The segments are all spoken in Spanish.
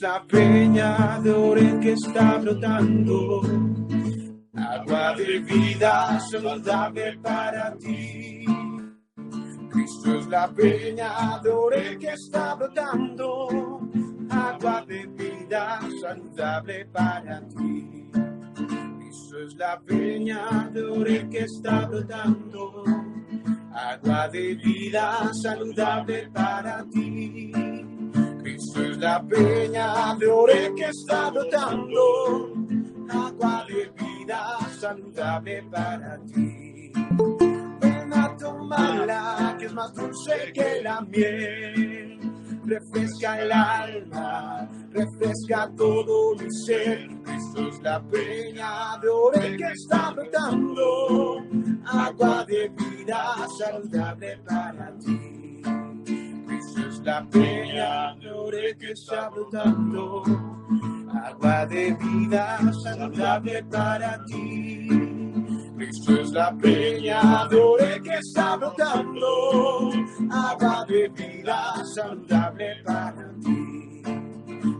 la peña de Oreb que está brotando, agua de vida saludable para ti. Cristo es la peña de Oreb que está brotando, agua de vida saludable para ti. Cristo es la peña de Oreb que está brotando, agua de vida saludable para ti. Cristo es la peña de Oreb que está brotando, agua de vida saludable para ti. Ven a tomarla, que es más dulce que la miel. Refresca el alma, refresca todo mi ser. Cristo es la peña de Oreb que está brotando, agua de vida saludable para ti. Cristo es la peña de Oreb que está brotando, agua de vida saludable para ti. Cristo es la peña de Oreb que está brotando, agua de vida saludable para ti.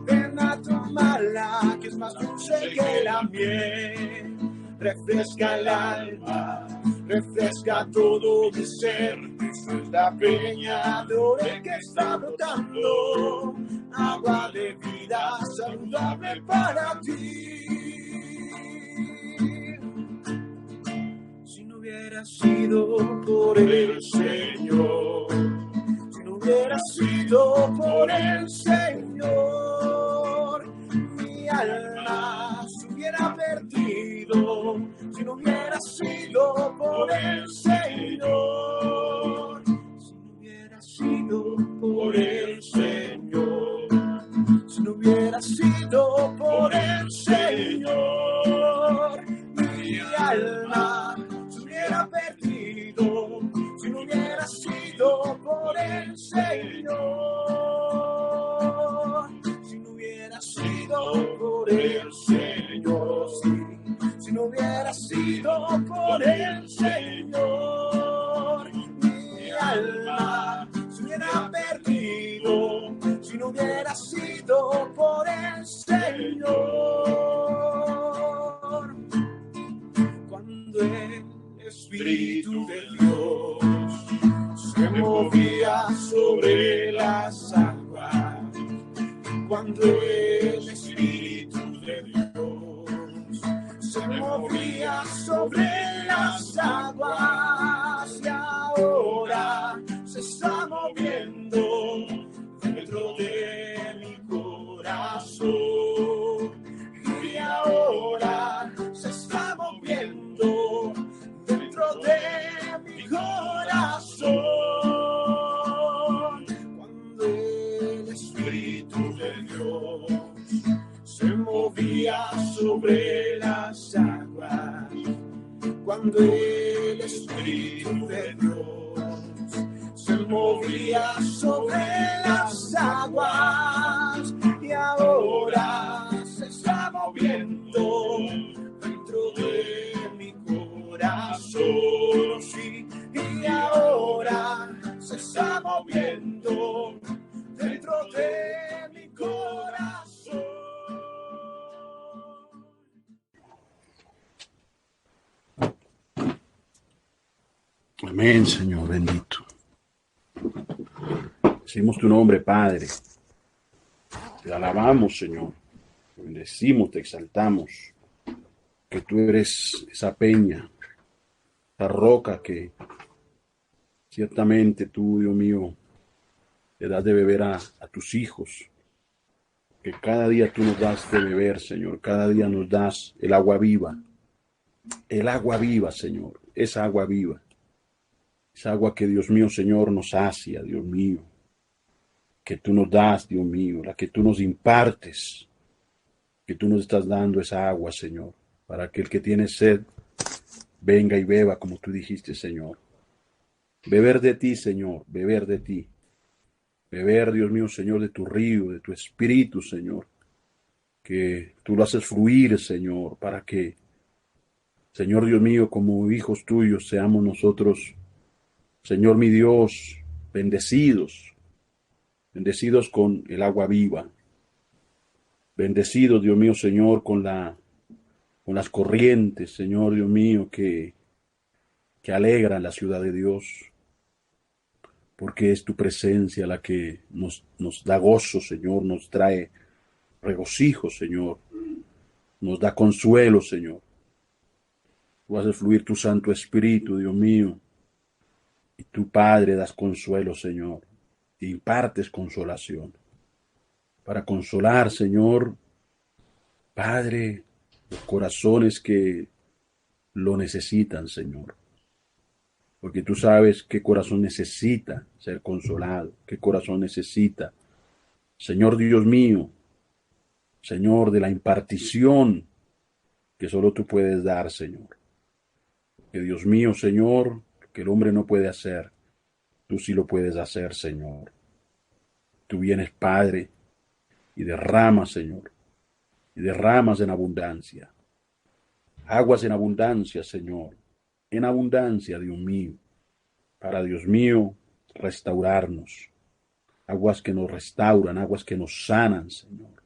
Ven a tomarla, que es más dulce que la miel. Refresca el alma, refresca todo mi ser. Cristo es la peña de Oreb que está brotando, agua de vida saludable para ti. Si no hubiera sido por el Señor, si no hubiera sido por el Señor, mi alma se hubiera perdido. Si no hubiera sido por el Señor, si no hubiera sido por el Señor, si no hubiera sido por el Señor, mi alma se hubiera perdido. Si no hubiera sido por el Señor, si no hubiera sido por el Señor, si no hubiera sido por el Señor, mi alma se hubiera perdido. Si no hubiera sido por el Señor, cuando el Espíritu de Dios se movía sobre las aguas, cuando el Espíritu de Dios se movía sobre las aguas, y ahora se está moviendo dentro de mi corazón, y ahora se está moviendo dentro de mi corazón. Cuando el Espíritu de Dios se movía sobre las aguas, cuando el Espíritu de Dios se movía sobre las aguas, y ahora se está moviendo dentro de mi corazón, sí, y ahora se está moviendo dentro de mi corazón. Amén, Señor bendito. Decimos tu nombre, Padre. Te alabamos, Señor. Te bendecimos, te exaltamos. Que tú eres esa peña, esa roca que ciertamente tú, Dios mío, le das de beber a tus hijos. Que cada día tú nos das de beber, Señor. Cada día nos das el agua viva. El agua viva, Señor. Esa agua viva. Esa agua que, Dios mío, Señor, nos sacia, Dios mío. Que tú nos das, Dios mío. La que tú nos impartes. Que tú nos estás dando esa agua, Señor. Para que el que tiene sed venga y beba, como tú dijiste, Señor. Beber de ti, Señor. Beber de ti. Beber, Dios mío, Señor, de tu río, de tu espíritu, Señor. Que tú lo haces fluir, Señor, para que, Señor Dios mío, como hijos tuyos, seamos nosotros, Señor mi Dios, bendecidos con el agua viva, bendecidos, Dios mío, Señor, con las corrientes, Señor, Dios mío, que alegran la ciudad de Dios, porque es tu presencia la que nos da gozo, Señor, nos trae regocijo, Señor, nos da consuelo, Señor. Tú haces fluir tu Santo Espíritu, Dios mío, y tu Padre das consuelo, Señor, e impartes consolación. Para consolar, Señor, Padre, los corazones que lo necesitan, Señor. Porque tú sabes qué corazón necesita ser consolado, qué corazón necesita, Señor Dios mío, Señor, de la impartición que solo tú puedes dar, Señor. Que Dios mío, Señor, que el hombre no puede hacer, tú sí lo puedes hacer, Señor. Tú vienes, Padre, y derramas, Señor, y derramas en abundancia. Aguas en abundancia, Señor, en abundancia, Dios mío, para Dios mío restaurarnos. Aguas que nos restauran, aguas que nos sanan, Señor.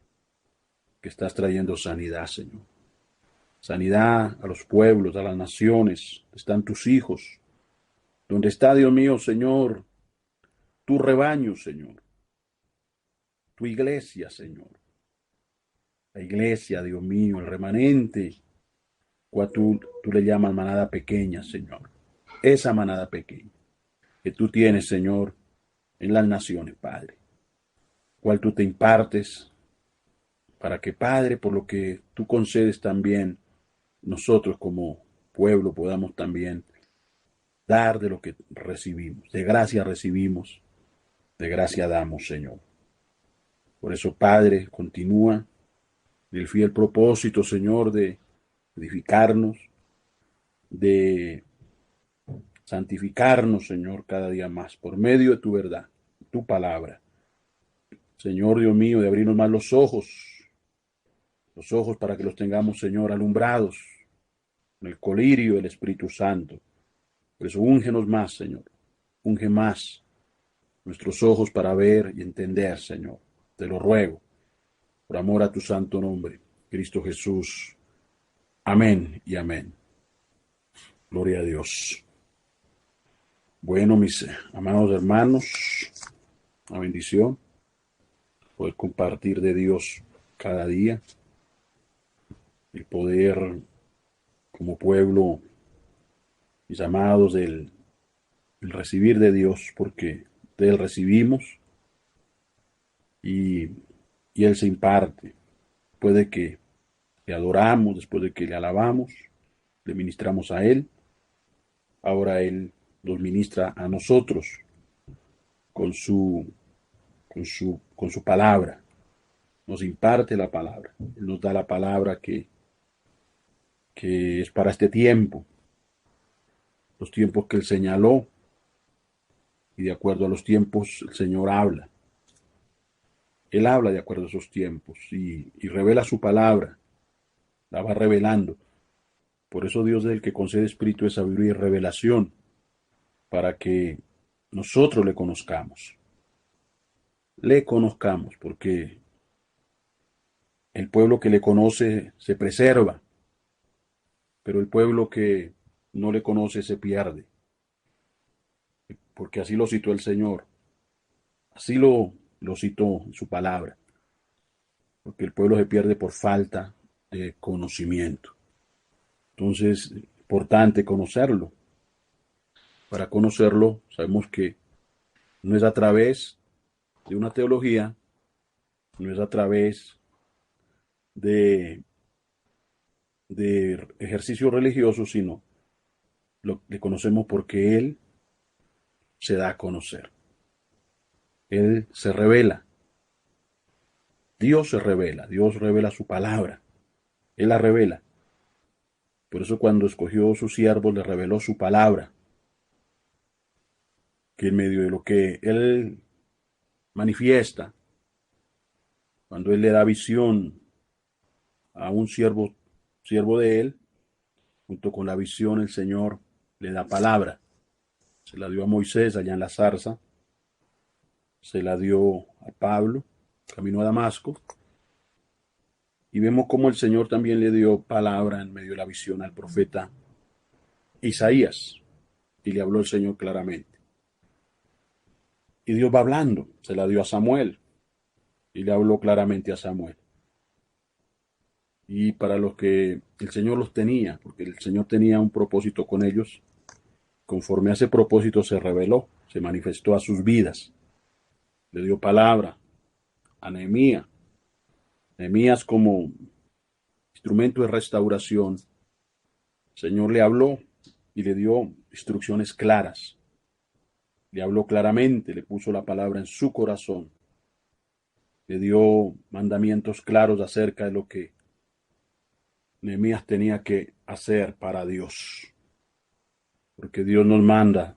Que estás trayendo sanidad, Señor. Sanidad a los pueblos, a las naciones. Están tus hijos. Donde está, Dios mío, Señor, tu rebaño, Señor. Tu iglesia, Señor. La iglesia, Dios mío, el remanente, cual tú le llamas manada pequeña, Señor. Esa manada pequeña que tú tienes, Señor, en las naciones, Padre. Cual tú te impartes para que, Padre, por lo que tú concedes también, nosotros como pueblo podamos también dar de lo que recibimos. De gracia recibimos, de gracia damos, Señor. Por eso, Padre, continúa el fiel propósito, Señor, de edificarnos, de santificarnos, Señor, cada día más, por medio de tu verdad, tu palabra. Señor Dios mío, de abrirnos más los ojos para que los tengamos, Señor, alumbrados con el colirio del Espíritu Santo. Por eso, úngenos más, Señor, unge más nuestros ojos para ver y entender, Señor. Te lo ruego, por amor a tu santo nombre, Cristo Jesús. Amén y amén. Gloria a Dios. Bueno, mis amados hermanos, una bendición poder compartir de Dios cada día, el poder como pueblo, mis amados, el recibir de Dios, porque de Él recibimos y, y Él se imparte. Puede que le adoramos, después de que le alabamos, le ministramos a Él, ahora Él nos ministra a nosotros con su palabra, nos imparte la palabra, Él nos da la palabra que es para este tiempo, los tiempos que Él señaló, y de acuerdo a los tiempos el Señor habla. Él habla de acuerdo a esos tiempos y revela su palabra, la va revelando. Por eso Dios es el que concede espíritu de sabiduría y revelación, para que nosotros le conozcamos. Le conozcamos, porque el pueblo que le conoce se preserva, pero el pueblo que no le conoce se pierde, porque así lo citó el Señor, así lo citó en su palabra, porque el pueblo se pierde por falta de conocimiento. Entonces, es importante conocerlo. Para conocerlo, sabemos que no es a través de una teología, no es a través de, de ejercicio religioso, sino lo que conocemos porque Él se da a conocer. Él se revela. Dios se revela. Dios revela su palabra. Él la revela. Por eso cuando escogió a sus siervos le reveló su palabra. Que en medio de lo que Él manifiesta, cuando Él le da visión a un siervo de Él, junto con la visión el Señor le da palabra. Se la dio a Moisés allá en la zarza, se la dio a Pablo, camino a Damasco, Y vemos cómo el Señor también le dio palabra en medio de la visión al profeta Isaías. Y le habló el Señor claramente. Y Dios va hablando, se la dio a Samuel. Y le habló claramente a Samuel. Y para los que el Señor los tenía, porque el Señor tenía un propósito con ellos, conforme a ese propósito se reveló, se manifestó a sus vidas. Le dio palabra a Nehemías. Nehemías como instrumento de restauración, el Señor le habló y le dio instrucciones claras. Le habló claramente, le puso la palabra en su corazón. Le dio mandamientos claros acerca de lo que Nehemías tenía que hacer para Dios. Porque Dios nos manda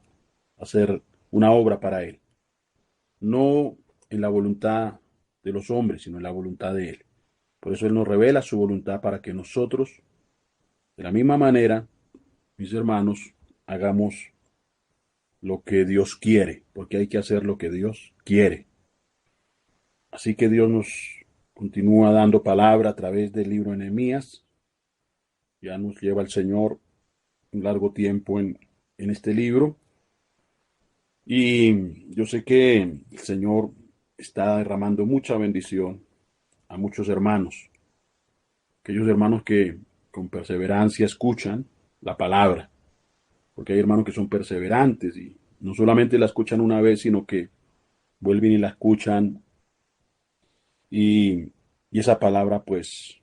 a hacer una obra para Él. No en la voluntad de los hombres, sino en la voluntad de Él. Por eso Él nos revela su voluntad para que nosotros, de la misma manera, mis hermanos, hagamos lo que Dios quiere, porque hay que hacer lo que Dios quiere. Así que Dios nos continúa dando palabra a través del libro de Nehemías. Ya nos lleva el Señor un largo tiempo en este libro. Y yo sé que el Señor está derramando mucha bendición a muchos hermanos. Aquellos hermanos que con perseverancia escuchan la palabra. Porque hay hermanos que son perseverantes y no solamente la escuchan una vez, sino que vuelven y la escuchan y esa palabra pues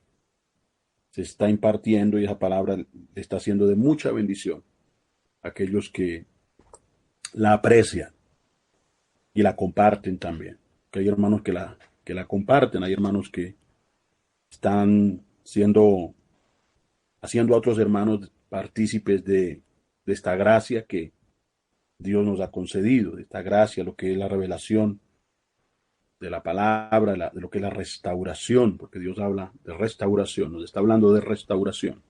se está impartiendo y esa palabra le está haciendo de mucha bendición a aquellos que la aprecian y la comparten también. Que hay hermanos que la comparten, hay hermanos que están haciendo a otros hermanos partícipes de esta gracia que Dios nos ha concedido, de esta gracia, lo que es la revelación de la palabra, de lo que es la restauración, porque Dios habla de restauración, nos está hablando de restauración.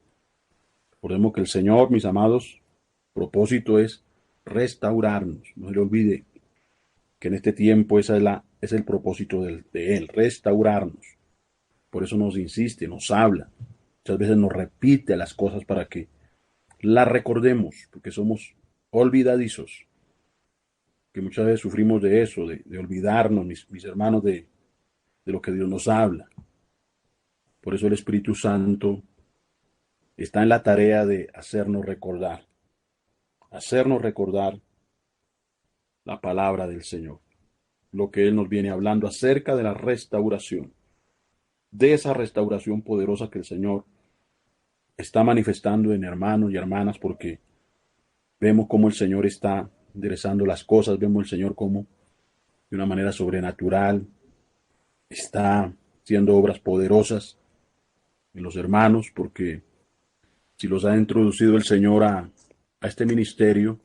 Recordemos que el Señor, mis amados, propósito es restaurarnos. No se le olvide que en este tiempo es el propósito de Él, restaurarnos. Por eso nos insiste, nos habla. Muchas veces nos repite las cosas para que las recordemos, porque somos olvidadizos. Que muchas veces sufrimos de eso, de olvidarnos, mis hermanos, de lo que Dios nos habla. Por eso el Espíritu Santo está en la tarea de hacernos recordar la palabra del Señor, lo que Él nos viene hablando acerca de la restauración, de esa restauración poderosa que el Señor está manifestando en hermanos y hermanas, porque vemos cómo el Señor está enderezando las cosas, vemos el Señor cómo de una manera sobrenatural está haciendo obras poderosas en los hermanos, porque si los ha introducido el Señor a este ministerio,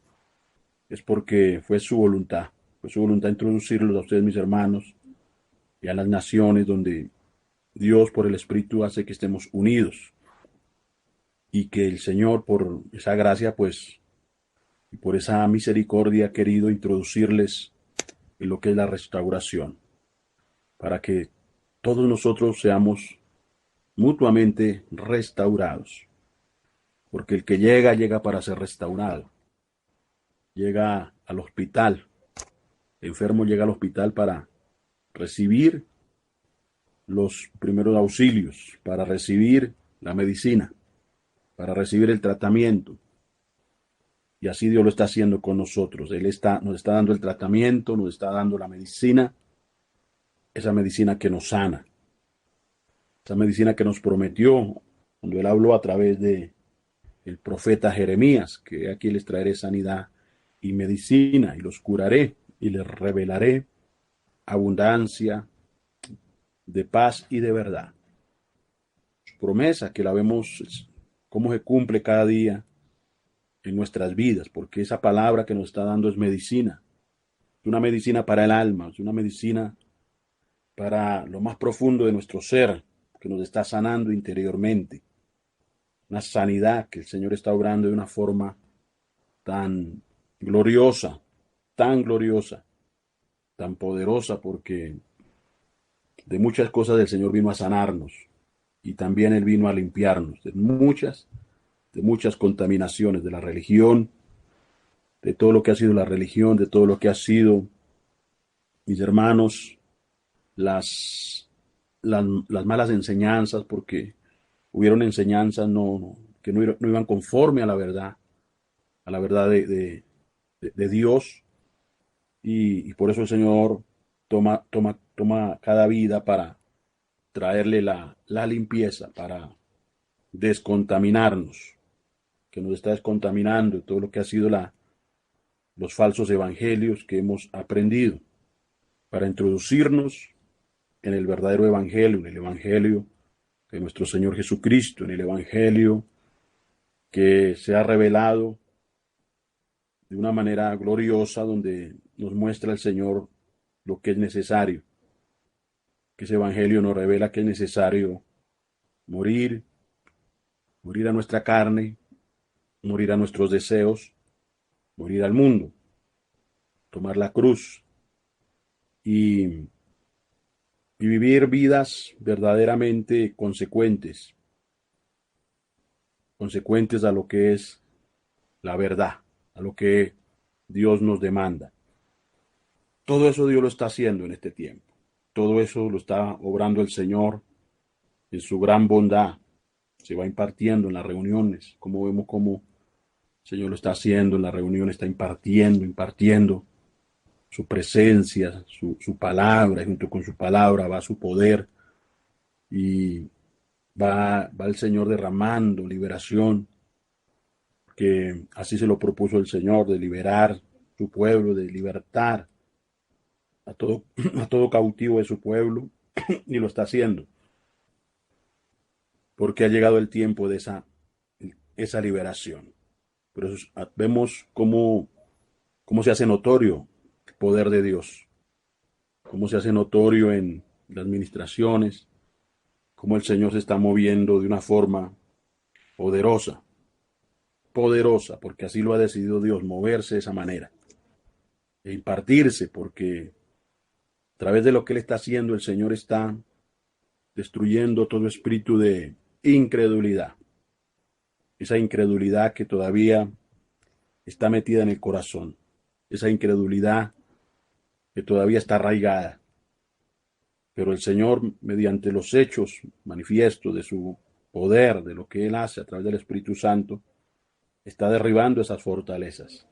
es porque fue su voluntad introducirlos a ustedes, mis hermanos, y a las naciones donde Dios por el Espíritu hace que estemos unidos y que el Señor por esa gracia, pues, y por esa misericordia ha querido introducirles en lo que es la restauración, para que todos nosotros seamos mutuamente restaurados, porque el que llega, llega para ser restaurado, llega al hospital, el enfermo llega al hospital para recibir los primeros auxilios, para recibir la medicina, para recibir el tratamiento. Y así Dios lo está haciendo con nosotros. Nos está dando el tratamiento, nos está dando la medicina, esa medicina que nos sana, esa medicina que nos prometió cuando Él habló a través de el profeta Jeremías, que aquí les traeré sanidad y medicina, y los curaré, y les revelaré abundancia de paz y de verdad. Su promesa que la vemos cómo se cumple cada día en nuestras vidas, porque esa palabra que nos está dando es medicina. Es una medicina para el alma, es una medicina para lo más profundo de nuestro ser, que nos está sanando interiormente. Una sanidad que el Señor está obrando de una forma tan gloriosa, tan gloriosa, tan poderosa, porque de muchas cosas el Señor vino a sanarnos. y también Él vino a limpiarnos de muchas contaminaciones de la religión, de todo lo que ha sido la religión, de todo lo que ha sido, mis hermanos, las malas enseñanzas, porque hubieron enseñanzas que no iban conforme a la verdad de Dios, y por eso el Señor toma cada vida para traerle la limpieza, para descontaminarnos, que nos está descontaminando todo lo que ha sido los falsos evangelios que hemos aprendido, para introducirnos en el verdadero evangelio, en el evangelio de nuestro Señor Jesucristo, en el evangelio que se ha revelado de una manera gloriosa, donde nos muestra el Señor lo que es necesario, que ese evangelio nos revela que es necesario morir, morir a nuestra carne, morir a nuestros deseos, morir al mundo, tomar la cruz y, y vivir vidas verdaderamente consecuentes a lo que es la verdad, a lo que Dios nos demanda. Todo eso Dios lo está haciendo en este tiempo. Todo eso lo está obrando el Señor en su gran bondad. Se va impartiendo en las reuniones, como vemos cómo el Señor lo está haciendo en las reuniones, está impartiendo su presencia, su palabra, y junto con su palabra va su poder, y va el Señor derramando liberación, que así se lo propuso el Señor, de liberar su pueblo, de libertar a todo, a todo cautivo de su pueblo, y lo está haciendo, porque ha llegado el tiempo de esa liberación. Por eso vemos cómo se hace notorio el poder de Dios, cómo se hace notorio en las ministraciones, cómo el Señor se está moviendo de una forma poderosa, poderosa, porque así lo ha decidido Dios, moverse de esa manera, e impartirse, porque a través de lo que Él está haciendo, el Señor está destruyendo todo espíritu de incredulidad, esa incredulidad que todavía está metida en el corazón, esa incredulidad que todavía está arraigada. Pero el Señor, mediante los hechos manifiestos de su poder, de lo que Él hace a través del Espíritu Santo, está derribando esas fortalezas.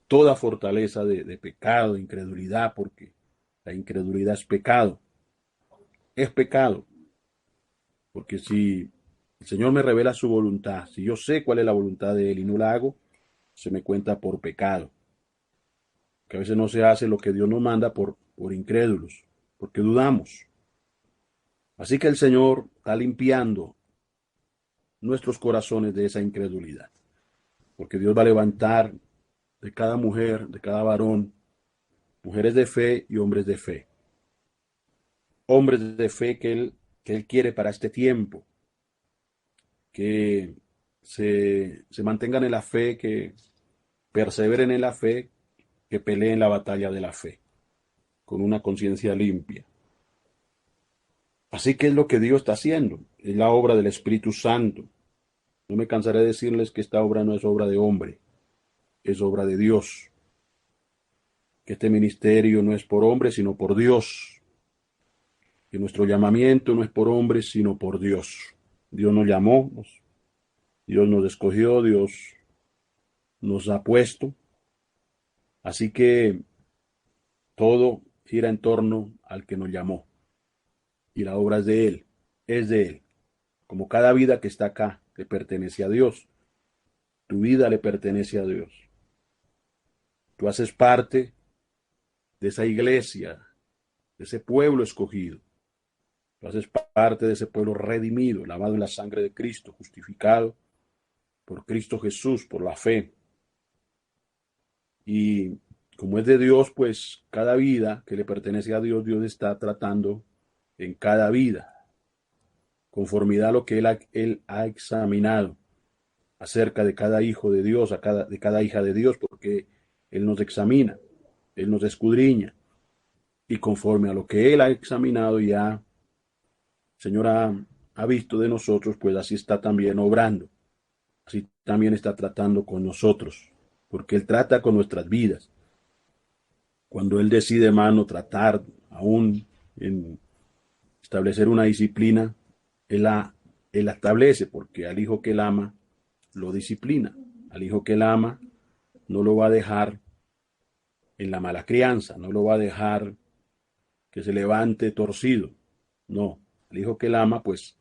Toda fortaleza de pecado, de incredulidad, porque la incredulidad es pecado. Es pecado. Porque si el Señor me revela su voluntad, si yo sé cuál es la voluntad de Él y no la hago, se me cuenta por pecado. Que a veces no se hace lo que Dios nos manda por incrédulos, porque dudamos. Así que el Señor está limpiando nuestros corazones de esa incredulidad, porque Dios va a levantar de cada mujer, de cada varón, mujeres de fe y hombres de fe que él quiere para este tiempo, que se mantengan en la fe, que perseveren en la fe, que peleen la batalla de la fe, con una conciencia limpia. Así que es lo que Dios está haciendo, es la obra del Espíritu Santo. No me cansaré de decirles que esta obra no es obra de hombre, es obra de Dios. Que este ministerio no es por hombre, sino por Dios. Que nuestro llamamiento no es por hombre, sino por Dios. Dios nos llamó, Dios nos escogió, Dios nos ha puesto. Así que todo gira en torno al que nos llamó. Y la obra es de Él, es de Él. Como cada vida que está acá le pertenece a Dios. Tu vida le pertenece a Dios. Tú haces parte de esa iglesia, de ese pueblo escogido. Tú haces parte de ese pueblo redimido, lavado en la sangre de Cristo, justificado por Cristo Jesús, por la fe. Y como es de Dios, pues cada vida que le pertenece a Dios, Dios está tratando en cada vida, conformidad a lo que Él ha examinado acerca de cada hijo de Dios, de cada hija de Dios, porque Él nos examina, Él nos escudriña, y conforme a lo que Él ha examinado ya, el Señor ha ha visto de nosotros, pues así está también obrando, así también está tratando con nosotros, porque Él trata con nuestras vidas. Cuando Él decide, hermano, tratar aún en establecer una disciplina, Él la establece, porque al hijo que Él ama, lo disciplina. Al hijo que Él ama, no lo va a dejar en la mala crianza, no lo va a dejar que se levante torcido. No, al hijo que Él ama, pues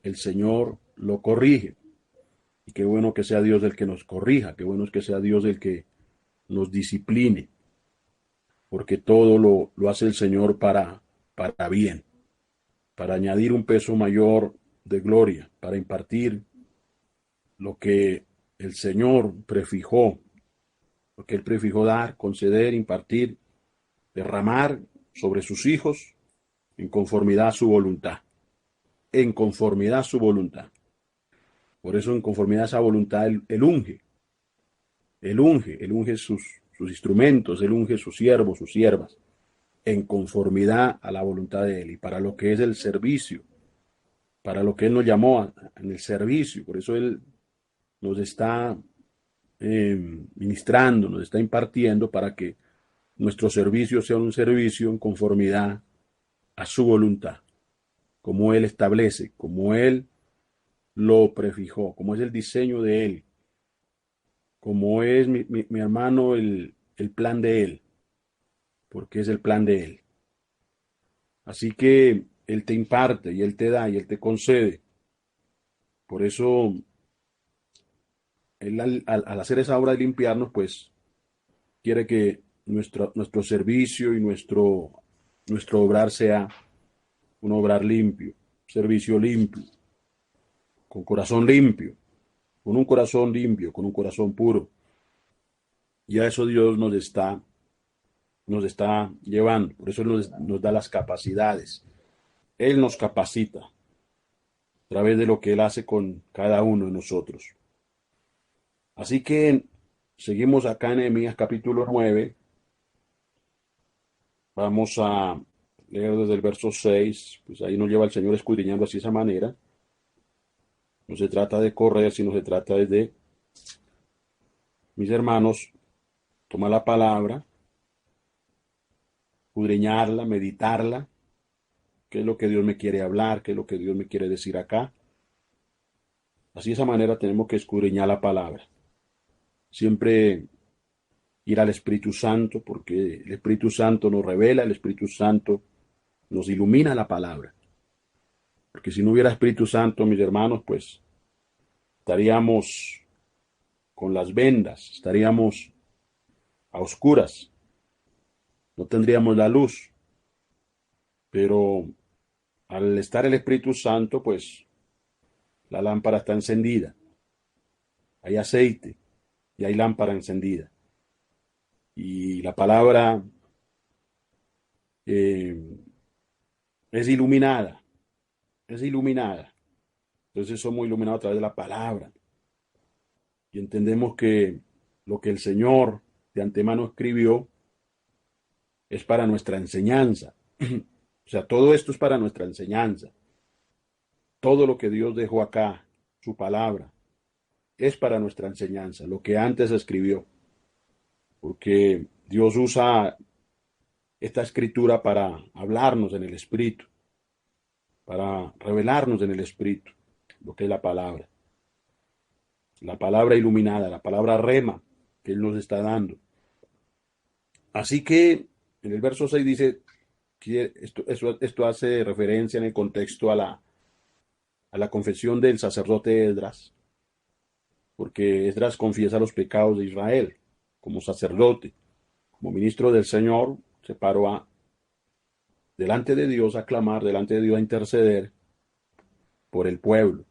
el Señor lo corrige. Y qué bueno que sea Dios el que nos corrija, qué bueno es que sea Dios el que nos discipline, porque todo lo hace el Señor para bien, para añadir un peso mayor de gloria, para impartir lo que el Señor prefijó, lo que Él prefijó dar, conceder, impartir, derramar sobre sus hijos en conformidad a su voluntad, en conformidad a su voluntad. Por eso en conformidad a esa voluntad Él unge sus instrumentos, Él unge sus siervos, sus siervas, en conformidad a la voluntad de Él y para lo que es el servicio, para lo que Él nos llamó en el servicio. Por eso Él nos está ministrando, nos está impartiendo para que nuestro servicio sea un servicio en conformidad a su voluntad, como Él establece, como Él lo prefijó, como es el diseño de Él, como es mi hermano el plan de Él, porque es el plan de Él. Así que Él te imparte y Él te da y Él te concede. Por eso, Él al hacer esa obra de limpiarnos, pues quiere que nuestro servicio y nuestro obrar sea un obrar limpio, servicio limpio, con corazón limpio, con un corazón limpio, con un corazón puro. Y a eso Dios nos está llevando. Por eso Él nos da las capacidades. Él nos capacita a través de lo que Él hace con cada uno de nosotros. Así que seguimos acá en Nehemías capítulo 9. Vamos a leer desde el verso 6. Pues ahí nos lleva el Señor escudriñando así de esa manera. No se trata de correr, sino se trata de, mis hermanos, tomar la palabra, escudriñarla, meditarla, qué es lo que Dios me quiere hablar, qué es lo que Dios me quiere decir acá. Así de esa manera tenemos que escudriñar la palabra. Siempre ir al Espíritu Santo, porque el Espíritu Santo nos revela, el Espíritu Santo nos ilumina la palabra. Porque si no hubiera Espíritu Santo, mis hermanos, pues estaríamos con las vendas, estaríamos a oscuras, no tendríamos la luz. Pero al estar el Espíritu Santo, pues la lámpara está encendida, hay aceite y hay lámpara encendida. Y la palabra eh, es iluminada, es iluminada. Entonces somos iluminados a través de la palabra. Y entendemos que lo que el Señor de antemano escribió es para nuestra enseñanza. O sea, todo esto es para nuestra enseñanza. Todo lo que Dios dejó acá, su palabra, es para nuestra enseñanza, lo que antes escribió. Porque Dios usa esta escritura para hablarnos en el Espíritu, para revelarnos en el Espíritu, lo que es la palabra iluminada, la palabra rema que Él nos está dando. Así que en el verso 6 dice que esto hace referencia en el contexto a la confesión del sacerdote Esdras, porque Esdras confiesa los pecados de Israel como sacerdote, como ministro del Señor, se paró delante de Dios a clamar, delante de Dios a interceder por el pueblo,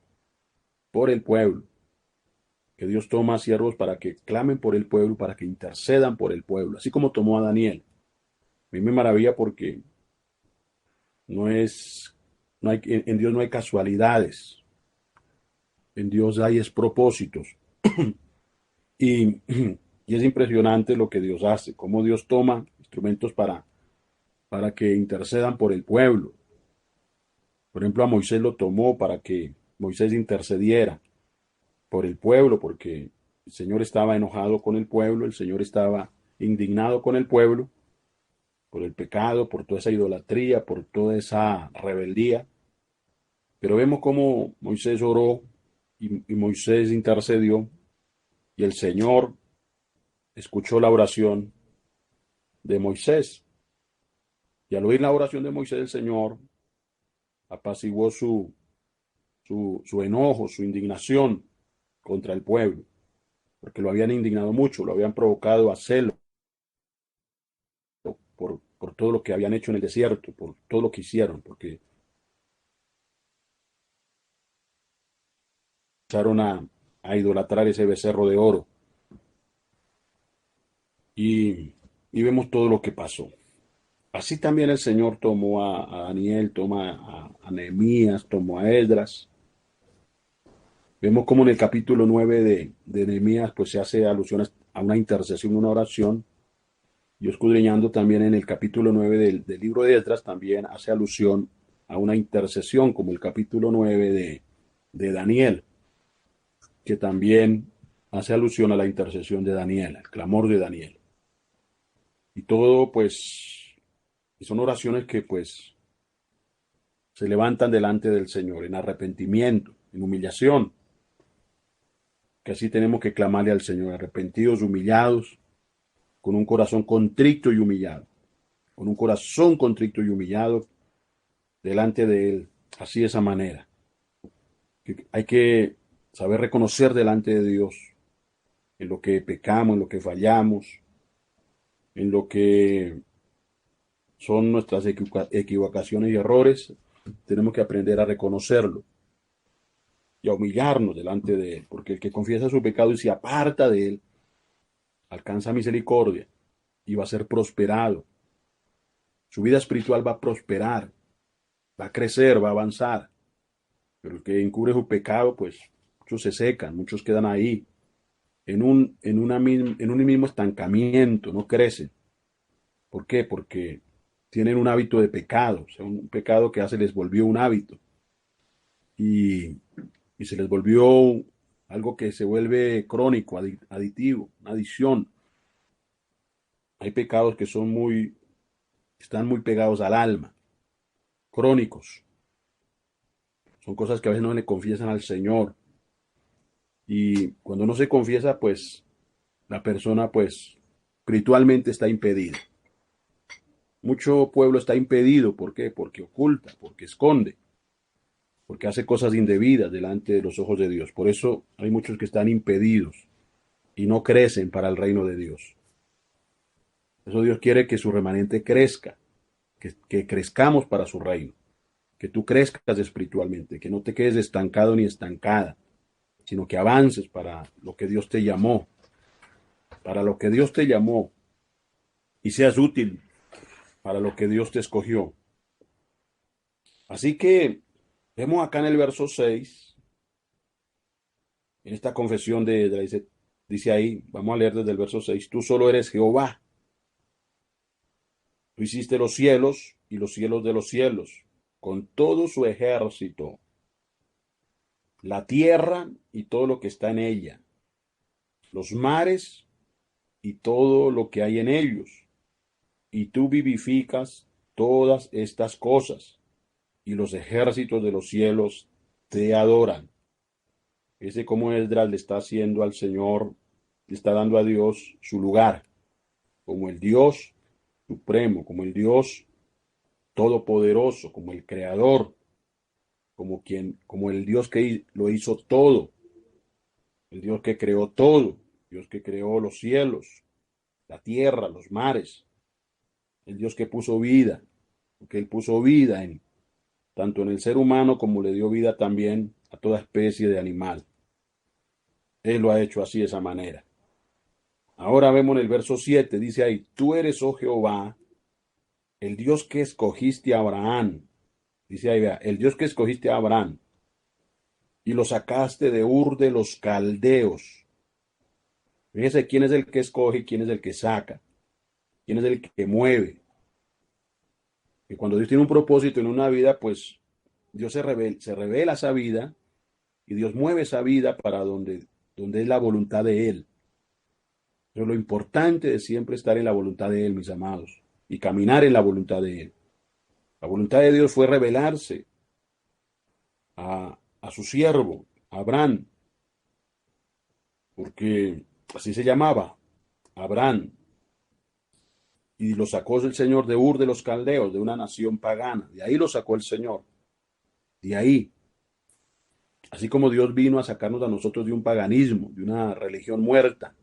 que Dios toma a siervos para que clamen por el pueblo, para que intercedan por el pueblo, así como tomó a Daniel. A mí me maravilla porque no es, no hay, en Dios no hay casualidades, en Dios hay es propósitos. Y, y es impresionante lo que Dios hace, cómo Dios toma instrumentos para que intercedan por el pueblo. Por ejemplo, a Moisés lo tomó para que Moisés intercediera por el pueblo, porque el Señor estaba enojado con el pueblo, el Señor estaba indignado con el pueblo, por el pecado, por toda esa idolatría, por toda esa rebeldía. Pero vemos cómo Moisés oró y Moisés intercedió y el Señor escuchó la oración de Moisés. Y al oír la oración de Moisés, el Señor apaciguó su enojo, su indignación contra el pueblo, porque lo habían indignado mucho, lo habían provocado a celo por todo lo que habían hecho en el desierto, por todo lo que hicieron, porque empezaron a idolatrar ese becerro de oro. Y vemos todo lo que pasó. Así también el Señor tomó a Daniel, toma a Nehemías, tomó a Esdras. Vemos como en el capítulo 9 de Nehemías pues se hace alusión a una intercesión, una oración. Y escudriñando también en el capítulo 9 del libro de Esdras también hace alusión a una intercesión, como el capítulo 9 de Daniel, que también hace alusión a la intercesión de Daniel, al clamor de Daniel. Y todo pues son oraciones que pues se levantan delante del Señor en arrepentimiento, en humillación, que así tenemos que clamarle al Señor, arrepentidos, humillados, con un corazón contrito y humillado, con un corazón contrito y humillado delante de Él, así de esa manera. Que hay que saber reconocer delante de Dios en lo que pecamos, en lo que fallamos, en lo que son nuestras equivocaciones y errores, tenemos que aprender a reconocerlo y a humillarnos delante de Él, porque el que confiesa su pecado y se aparta de Él, alcanza misericordia y va a ser prosperado. Su vida espiritual va a prosperar, va a crecer, va a avanzar. Pero el que encubre su pecado, pues muchos se secan, muchos quedan ahí, en un mismo estancamiento, no crecen. ¿Por qué? Porque tienen un hábito de pecado, o sea, un pecado que se les volvió un hábito y, y se les volvió algo que se vuelve crónico, aditivo, una adicción. Hay pecados que están muy pegados al alma, crónicos. Son cosas que a veces no le confiesan al Señor. Y cuando no se confiesa, pues la persona, pues, espiritualmente está impedida. Mucho pueblo está impedido, ¿por qué? Porque oculta, porque esconde, porque hace cosas indebidas delante de los ojos de Dios. Por eso hay muchos que están impedidos y no crecen para el reino de Dios. Por eso Dios quiere que su remanente crezca, que crezcamos para su reino, que tú crezcas espiritualmente, que no te quedes estancado ni estancada, sino que avances para lo que Dios te llamó, para lo que Dios te llamó y seas útil para lo que Dios te escogió. Así que vemos acá en el verso 6, en esta confesión dice ahí, vamos a leer desde el verso 6, tú solo eres Jehová, tú hiciste los cielos y los cielos de los cielos, con todo su ejército, la tierra y todo lo que está en ella, los mares y todo lo que hay en ellos, y tú vivificas todas estas cosas, y los ejércitos de los cielos te adoran. Ese como Esdras le está haciendo al Señor, le está dando a Dios su lugar, como el Dios supremo, como el Dios todopoderoso, como el creador, como el Dios que lo hizo todo, el Dios que creó todo, Dios que creó los cielos, la tierra, los mares, el Dios que puso vida, porque Él puso vida tanto en el ser humano como le dio vida también a toda especie de animal. Él lo ha hecho así de esa manera. Ahora vemos en el verso 7, dice ahí, tú eres, oh Jehová, el Dios que escogiste a Abraham. Dice ahí, vea, el Dios que escogiste a Abraham y lo sacaste de Ur de los Caldeos. Fíjese quién es el que escoge y quién es el que saca, quién es el que mueve. Y cuando Dios tiene un propósito en una vida, pues Dios se revela esa vida y Dios mueve esa vida para donde es la voluntad de Él. Pero lo importante es siempre estar en la voluntad de Él, mis amados, y caminar en la voluntad de Él. La voluntad de Dios fue revelarse a su siervo, Abraham, porque así se llamaba, Abraham, y lo sacó el Señor de Ur de los Caldeos, de una nación pagana. De ahí lo sacó el Señor, de ahí. Así como Dios vino a sacarnos a nosotros de un paganismo, de una religión muerta.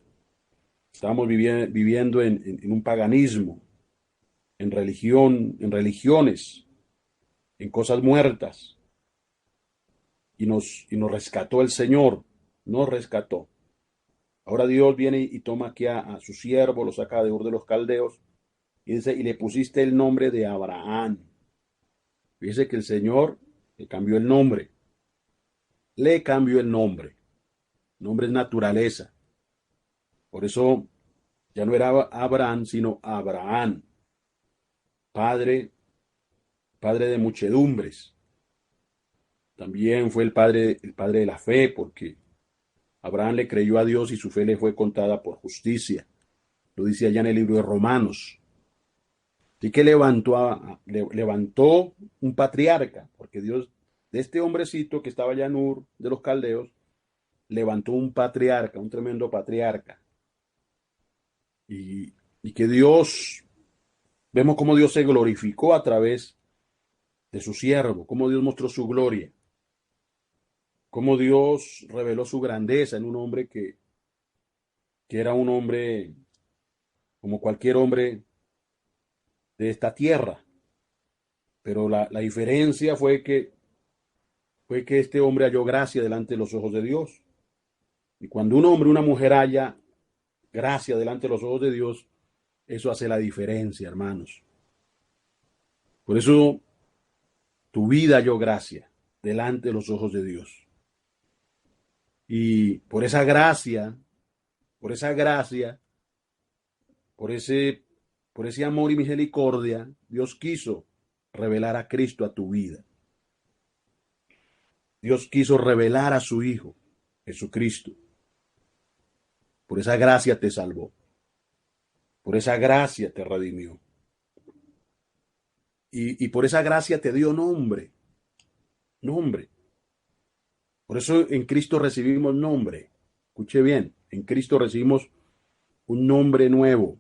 Estábamos viviendo en un paganismo, en religión, en religiones, en cosas muertas. Y nos rescató el Señor, nos rescató. Ahora Dios viene y toma aquí a su siervo, lo saca de Ur de los Caldeos, y dice, y le pusiste el nombre de Abraham. Dice que el Señor le cambió el nombre. Le cambió el nombre. Nombre es naturaleza. Por eso ya no era Abraham, sino Abraham. Padre de muchedumbres. También fue el padre de la fe, porque Abraham le creyó a Dios y su fe le fue contada por justicia. Lo dice allá en el libro de Romanos. Así que levantó un patriarca, porque Dios, de este hombrecito que estaba allá en Ur de los Caldeos, levantó un patriarca, un tremendo patriarca. Y que Dios, vemos cómo Dios se glorificó a través de su siervo, cómo Dios mostró su gloria, cómo Dios reveló su grandeza en un hombre que era un hombre como cualquier hombre de esta tierra. Pero la diferencia fue que este hombre halló gracia delante de los ojos de Dios. Y cuando un hombre, una mujer halla gracia delante de los ojos de Dios, eso hace la diferencia, hermanos. Por eso tu vida halló gracia delante de los ojos de Dios. Y por esa gracia, por ese, por ese amor y misericordia, Dios quiso revelar a Cristo a tu vida. Dios quiso revelar a su Hijo, Jesucristo. Por esa gracia te salvó. Por esa gracia te redimió. Y por esa gracia te dio nombre. Nombre. Por eso en Cristo recibimos nombre. Escuche bien, en Cristo recibimos un nombre nuevo.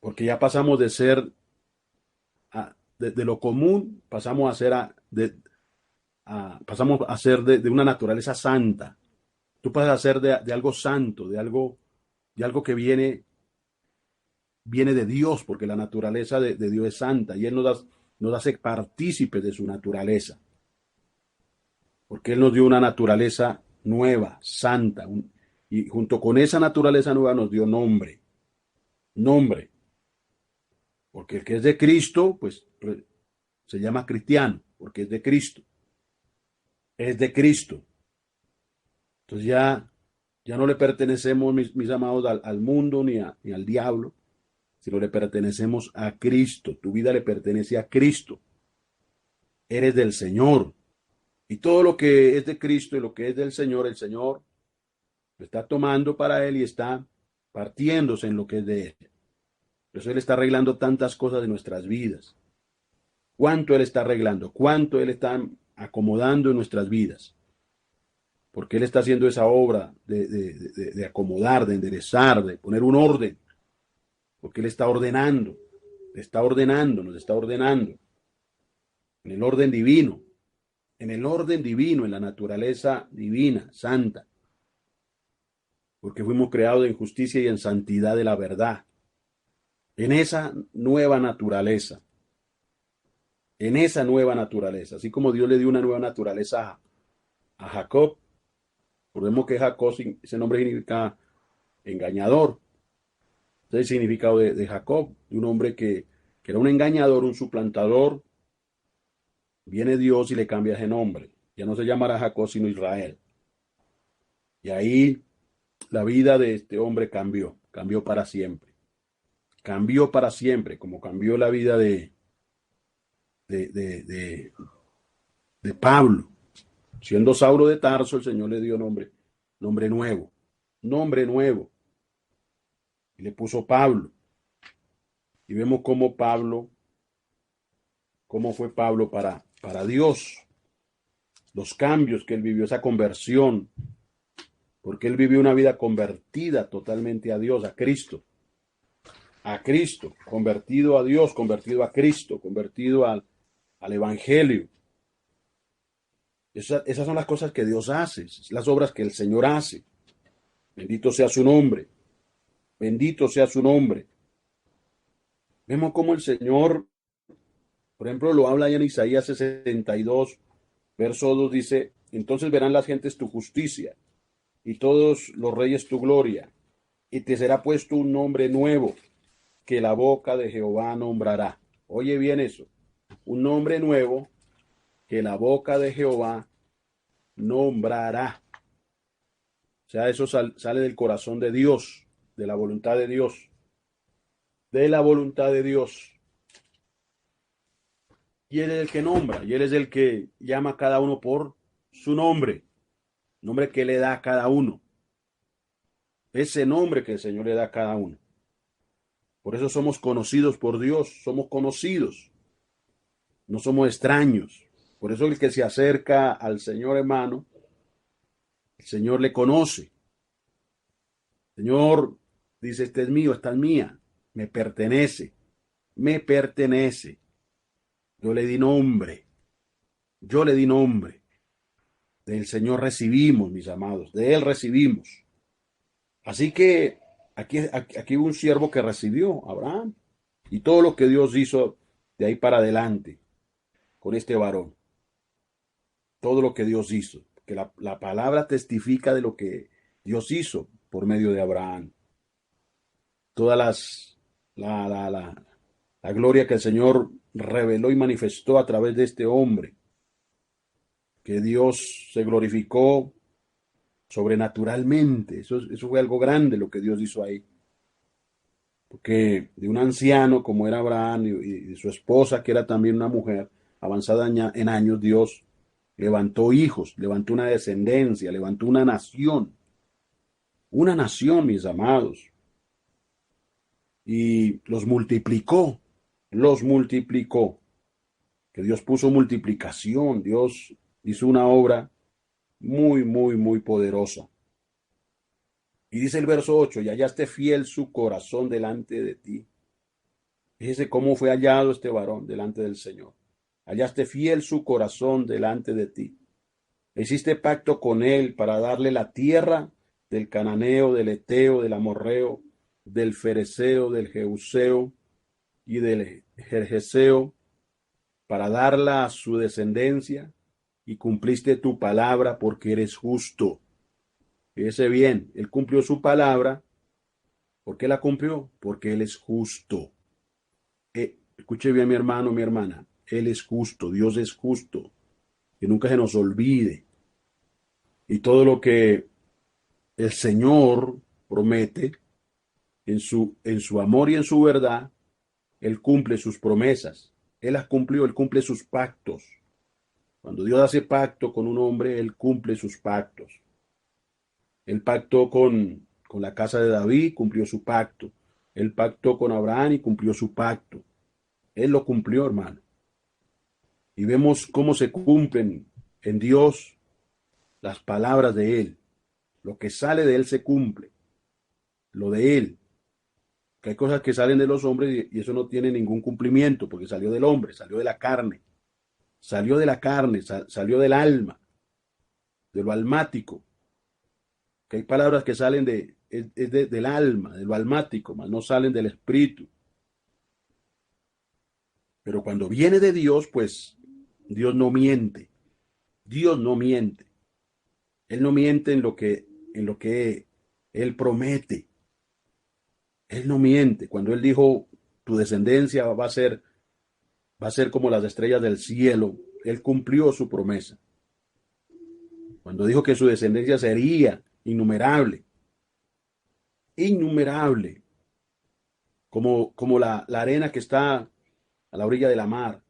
Porque ya pasamos de ser, de lo común, pasamos a ser, pasamos a ser de una naturaleza santa. Tú pasas a ser de algo santo, de algo que viene de Dios, porque la naturaleza de Dios es santa y Él nos hace partícipes de su naturaleza. Porque Él nos dio una naturaleza nueva, santa, y junto con esa naturaleza nueva nos dio nombre. Nombre. Porque el que es de Cristo, pues se llama cristiano, porque es de Cristo. Es de Cristo. Entonces ya no le pertenecemos, mis amados, al mundo ni al diablo, sino le pertenecemos a Cristo. Tu vida le pertenece a Cristo. Eres del Señor. Y todo lo que es de Cristo y lo que es del Señor, el Señor lo está tomando para Él y está partiéndose en lo que es de Él. Por eso Él está arreglando tantas cosas de nuestras vidas. ¿Cuánto Él está arreglando? ¿Cuánto Él está acomodando en nuestras vidas? Porque Él está haciendo esa obra de acomodar, de enderezar, de poner un orden. Porque Él está ordenando, nos está ordenando. En el orden divino, en la naturaleza divina, santa. Porque fuimos creados en justicia y en santidad de la verdad. En esa nueva naturaleza. En esa nueva naturaleza. Así como Dios le dio una nueva naturaleza a Jacob. Recordemos que Jacob, ese nombre significa engañador. Ese es el significado de Jacob, de un hombre que era un engañador, un suplantador. Viene Dios y le cambia ese nombre. Ya no se llamará Jacob, sino Israel. Y ahí la vida de este hombre cambió para siempre. Cambió para siempre, como cambió la vida de de, de, de, de Pablo. Siendo Saulo de Tarso, el Señor le dio nombre nuevo, nombre nuevo. Y le puso Pablo. Y vemos cómo fue Pablo para Dios, los cambios que él vivió, esa conversión, porque él vivió una vida convertida totalmente a Dios, a Cristo, convertido a Dios, convertido a Cristo, convertido al Evangelio. Esas son las cosas que Dios hace, las obras que el Señor hace. Bendito sea su nombre, bendito sea su nombre. Vemos cómo el Señor, por ejemplo, lo habla ya en Isaías 62, verso 2, dice, entonces verán las gentes tu justicia y todos los reyes tu gloria, y te será puesto un nombre nuevo que la boca de Jehová nombrará. Oye bien eso, un nombre nuevo que la boca de Jehová nombrará. O sea, eso sale del corazón de Dios, de la voluntad de Dios, de la voluntad de Dios. Y Él es el que nombra, y Él es el que llama a cada uno por su nombre que le da a cada uno. Ese nombre que el Señor le da a cada uno. Por eso somos conocidos por Dios, somos conocidos, no somos extraños. Por eso el que se acerca al Señor, hermano, el Señor le conoce. El Señor dice, este es mío, esta es mía, me pertenece, me pertenece. Yo le di nombre, yo le di nombre. Del Señor recibimos, mis amados, de Él recibimos. Así que aquí hubo un siervo que recibió, Abraham, y todo lo que Dios hizo de ahí para adelante con este varón. Todo lo que Dios hizo. Que la palabra testifica de lo que Dios hizo por medio de Abraham. Todas la gloria que el Señor reveló y manifestó a través de este hombre. Que Dios se glorificó sobrenaturalmente. Eso fue algo grande lo que Dios hizo ahí. Porque de un anciano como era Abraham y de su esposa, que era también una mujer avanzada en años, Dios levantó hijos, levantó una descendencia, levantó una nación. Una nación, mis amados. Y los multiplicó, los multiplicó. Que Dios puso multiplicación, Dios hizo una obra muy, muy, muy poderosa. Y dice el verso 8, y hallaste fiel su corazón delante de ti. Fíjese cómo fue hallado este varón delante del Señor. Hallaste fiel su corazón delante de ti. Hiciste pacto con él para darle la tierra del cananeo, del eteo, del amorreo, del fereceo, del jebuseo y del jerjeseo, para darla a su descendencia, y cumpliste tu palabra porque eres justo. Fíjese bien, él cumplió su palabra. ¿Por qué la cumplió? Porque él es justo. Escuche bien, mi hermano, mi hermana. Él es justo, Dios es justo. Que nunca se nos olvide. Y todo lo que el Señor promete en su amor y en su verdad, Él cumple sus promesas. Él las cumplió, Él cumple sus pactos. Cuando Dios hace pacto con un hombre, Él cumple sus pactos. Él pactó con la casa de David, cumplió su pacto. Él pactó con Abraham y cumplió su pacto. Él lo cumplió, hermano. Y vemos cómo se cumplen en Dios las palabras de Él. Lo que sale de Él se cumple. Lo de Él. Que hay cosas que salen de los hombres y eso no tiene ningún cumplimiento porque salió del hombre, salió de la carne. Salió de la carne, salió del alma, de lo almático. Que hay palabras que salen del alma, de lo almático, mas no salen del espíritu. Pero cuando viene de Dios, pues Dios no miente. Dios no miente. Él no miente en lo que Él promete. Él no miente. Cuando Él dijo, tu descendencia va a ser como las estrellas del cielo, Él cumplió su promesa. Cuando dijo que su descendencia sería innumerable, innumerable, como la arena que está a la orilla de la mar.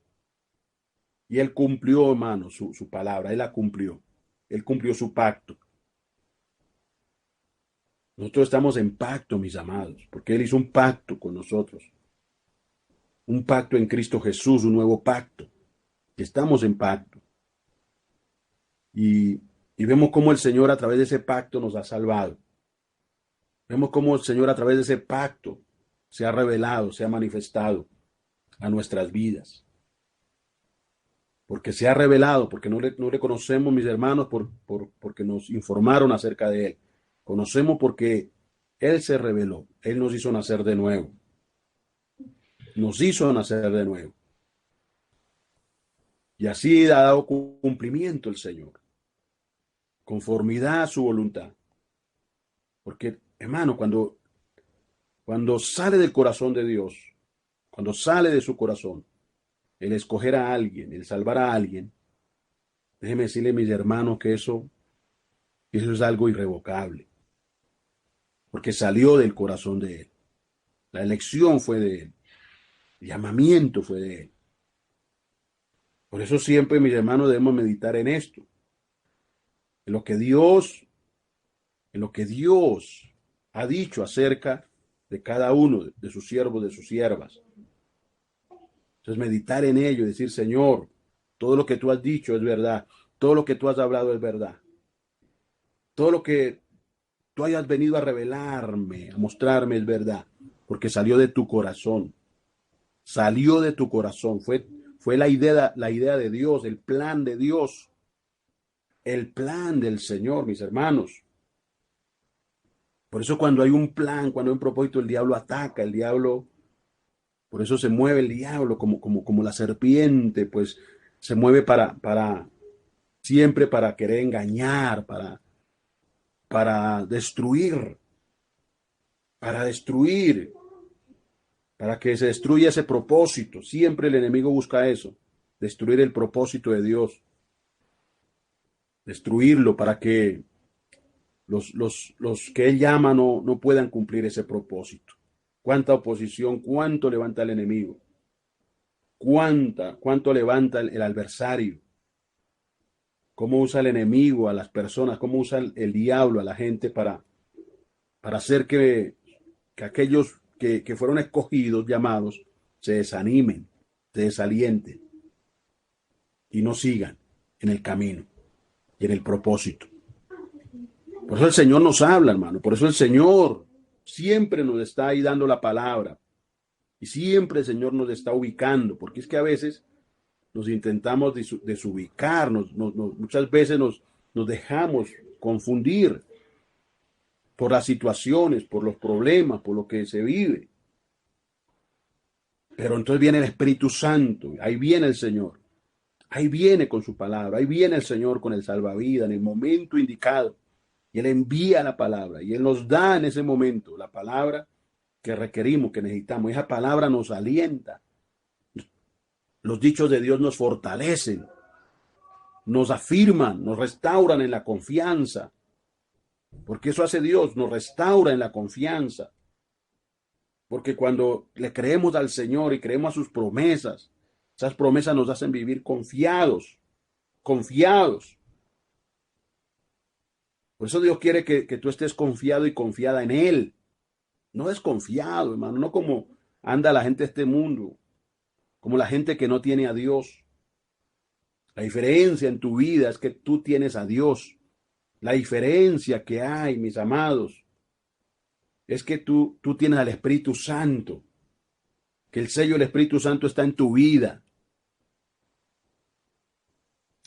Y Él cumplió, hermano, su palabra, Él la cumplió. Él cumplió su pacto. Nosotros estamos en pacto, mis amados, porque Él hizo un pacto con nosotros. Un pacto en Cristo Jesús, un nuevo pacto. Estamos en pacto. Y, y vemos cómo el Señor a través de ese pacto nos ha salvado. Vemos cómo el Señor a través de ese pacto se ha revelado, se ha manifestado a nuestras vidas. Porque se ha revelado, porque no le conocemos, mis hermanos, porque nos informaron acerca de Él. Conocemos porque Él se reveló, Él nos hizo nacer de nuevo. Nos hizo nacer de nuevo. Y así ha dado cumplimiento el Señor, conformidad a su voluntad. Porque, hermano, cuando sale del corazón de Dios, cuando sale de su corazón, el escoger a alguien, el salvar a alguien, déjeme decirle, mis hermanos, que eso es algo irrevocable, porque salió del corazón de Él. La elección fue de Él, el llamamiento fue de Él. Por eso siempre, mis hermanos, debemos meditar en esto, en lo que Dios, en lo que Dios ha dicho acerca de cada uno de sus siervos, de sus siervas. Entonces, meditar en ello y decir, Señor, todo lo que tú has dicho es verdad, todo lo que tú has hablado es verdad, todo lo que tú hayas venido a revelarme, a mostrarme es verdad, porque salió de tu corazón, salió de tu corazón, fue la idea de Dios, el plan de Dios, el plan del Señor, mis hermanos. Por eso cuando hay un plan, cuando hay un propósito, el diablo ataca, el diablo, por eso se mueve el diablo como la serpiente, pues se mueve siempre para querer engañar, para destruir, para destruir, para que se destruya ese propósito. Siempre el enemigo busca eso, destruir el propósito de Dios, destruirlo para que los que él llama no puedan cumplir ese propósito. Cuánta oposición, cuánto levanta el enemigo, cuánto levanta el adversario, cómo usa el enemigo a las personas, cómo usa el diablo a la gente para hacer que aquellos que fueron escogidos, llamados, se desanimen, se desalienten y no sigan en el camino y en el propósito. Por eso el Señor nos habla, hermano. Por eso el Señor siempre nos está ahí dando la palabra. Y siempre el Señor nos está ubicando. Porque es que a veces nos intentamos desubicar. Muchas veces nos dejamos confundir por las situaciones, por los problemas, por lo que se vive. Pero entonces viene el Espíritu Santo. Ahí viene el Señor. Ahí viene con su palabra. Ahí viene el Señor con el salvavidas en el momento indicado. Y Él envía la palabra y Él nos da en ese momento la palabra que requerimos, que necesitamos. Esa palabra nos alienta. Los dichos de Dios nos fortalecen, nos afirman, nos restauran en la confianza. Porque eso hace Dios, nos restaura en la confianza. Porque cuando le creemos al Señor y creemos a sus promesas, esas promesas nos hacen vivir confiados, confiados. Por eso Dios quiere que tú estés confiado y confiada en Él. No desconfiado, hermano, no como anda la gente de este mundo, como la gente que no tiene a Dios. La diferencia en tu vida es que tú tienes a Dios. La diferencia que hay, mis amados, es que tú tienes al Espíritu Santo, que el sello del Espíritu Santo está en tu vida.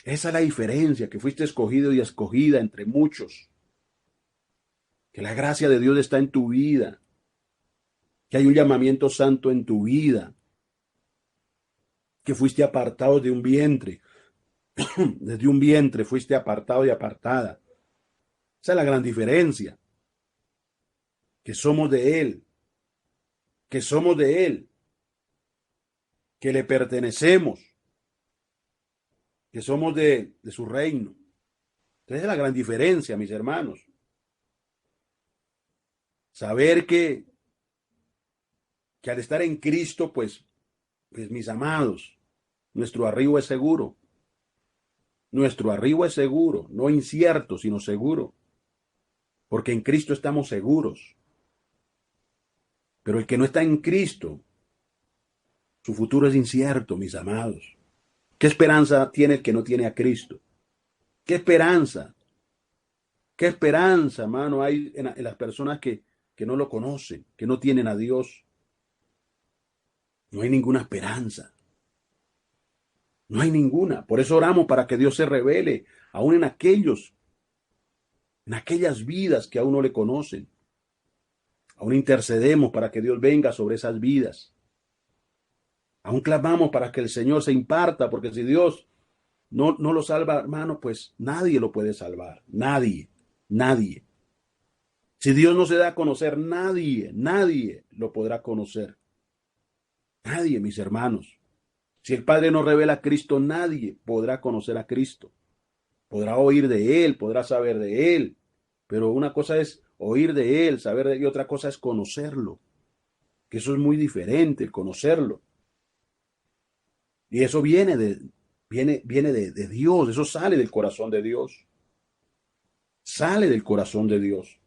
Esa es la diferencia, que fuiste escogido y escogida entre muchos, que la gracia de Dios está en tu vida, que hay un llamamiento santo en tu vida, que fuiste apartado de un vientre, desde un vientre fuiste apartado y apartada. Esa es la gran diferencia, que somos de Él, que somos de Él, que le pertenecemos, que somos de su reino. Esa es la gran diferencia, mis hermanos. Saber que al estar en Cristo, pues mis amados, Nuestro arribo es seguro. Nuestro arribo es seguro, no incierto, sino seguro. Porque en Cristo estamos seguros. Pero el que no está en Cristo, su futuro es incierto, mis amados. ¿Qué esperanza tiene el que no tiene a Cristo? ¿Qué esperanza? ¿Qué esperanza, hermano, hay en las personas que no lo conocen, que no tienen a Dios? No hay ninguna esperanza. No hay ninguna. Por eso oramos para que Dios se revele, aún en aquellas vidas que aún no le conocen. Aún intercedemos para que Dios venga sobre esas vidas. Aún clamamos para que el Señor se imparta, porque si Dios no lo salva, hermano, pues nadie lo puede salvar. Nadie, nadie. Si Dios no se da a conocer, nadie lo podrá conocer. Nadie, mis hermanos. Si el Padre no revela a Cristo, nadie podrá conocer a Cristo. Podrá oír de Él, podrá saber de Él. Pero una cosa es oír de Él, saber de Él, y otra cosa es conocerlo. Que eso es muy diferente, el conocerlo. Y eso viene de Dios, eso sale del corazón de Dios. Sale del corazón de Dios.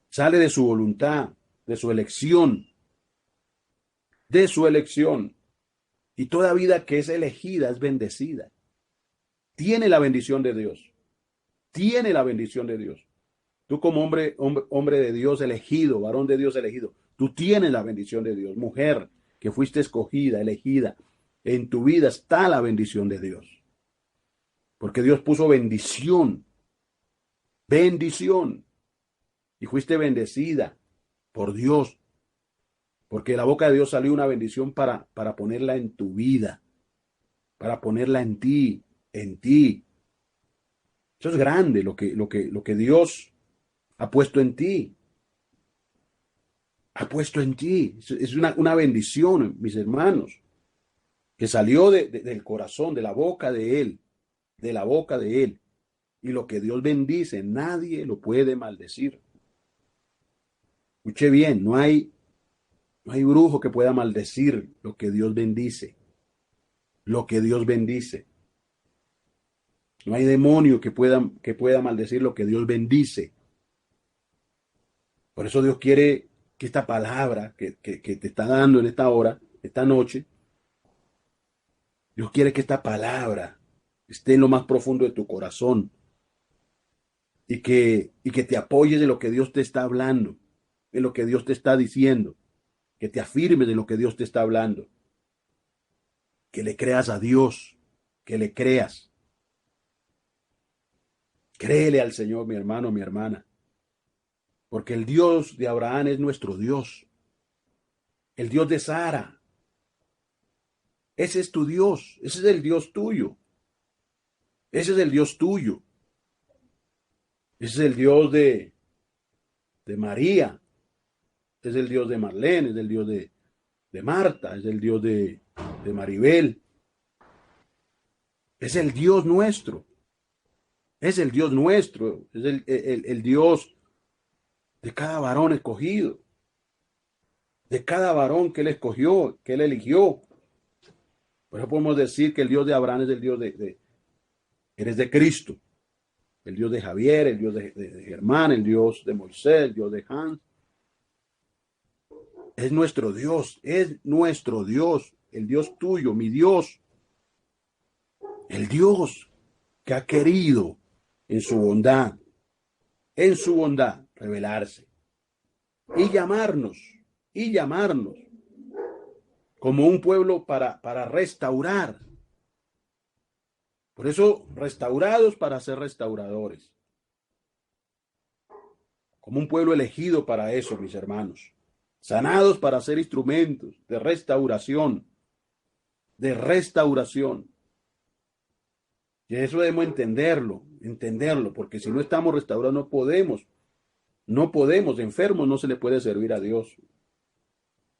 Sale de su voluntad, de su elección, de su elección. Y toda vida que es elegida es bendecida. Tiene la bendición de Dios. Tiene la bendición de Dios. Tú como hombre de Dios elegido, varón de Dios elegido, tú tienes la bendición de Dios. Mujer que fuiste escogida, elegida, en tu vida está la bendición de Dios. Porque Dios puso bendición, bendición. Y fuiste bendecida por Dios. Porque de la boca de Dios salió una bendición para ponerla en tu vida, para ponerla en ti, en ti. Eso es grande lo que Dios ha puesto en ti. Ha puesto en ti. Es una bendición, mis hermanos, que salió del corazón, de la boca de Él, de la boca de Él. Y lo que Dios bendice, nadie lo puede maldecir. Escuche bien, no hay brujo que pueda maldecir lo que Dios bendice. Lo que Dios bendice. No hay demonio que pueda maldecir lo que Dios bendice. Por eso Dios quiere que esta palabra que te está dando en esta hora, esta noche, Dios quiere que esta palabra esté en lo más profundo de tu corazón y que te apoyes en lo que Dios te está hablando, en lo que Dios te está diciendo, que te afirmes en lo que Dios te está hablando, que le creas a Dios, que le creas. Créele al Señor, mi hermano, mi hermana, porque el Dios de Abraham es nuestro Dios, el Dios de Sara. Ese es tu Dios, ese es el Dios tuyo, ese es el Dios tuyo, ese es el Dios de María, es el Dios de Marlene, es el Dios de Marta, es el Dios de Maribel, es el Dios nuestro, es el Dios nuestro, es el Dios de cada varón escogido, de cada varón que Él escogió, que Él eligió. Por eso podemos decir que el Dios de Abraham es el Dios eres de Cristo, el Dios de Javier, el Dios de Germán, el Dios de Moisés, el Dios de Hans. Es nuestro Dios, el Dios tuyo, mi Dios, el Dios que ha querido en su bondad, revelarse y llamarnos, y llamarnos como un pueblo para restaurar. Por eso, restaurados para ser restauradores. Como un pueblo elegido para eso, mis hermanos. Sanados para ser instrumentos de restauración. De restauración. Y eso debemos entenderlo, porque si no estamos restaurados no podemos, enfermos no se le puede servir a Dios.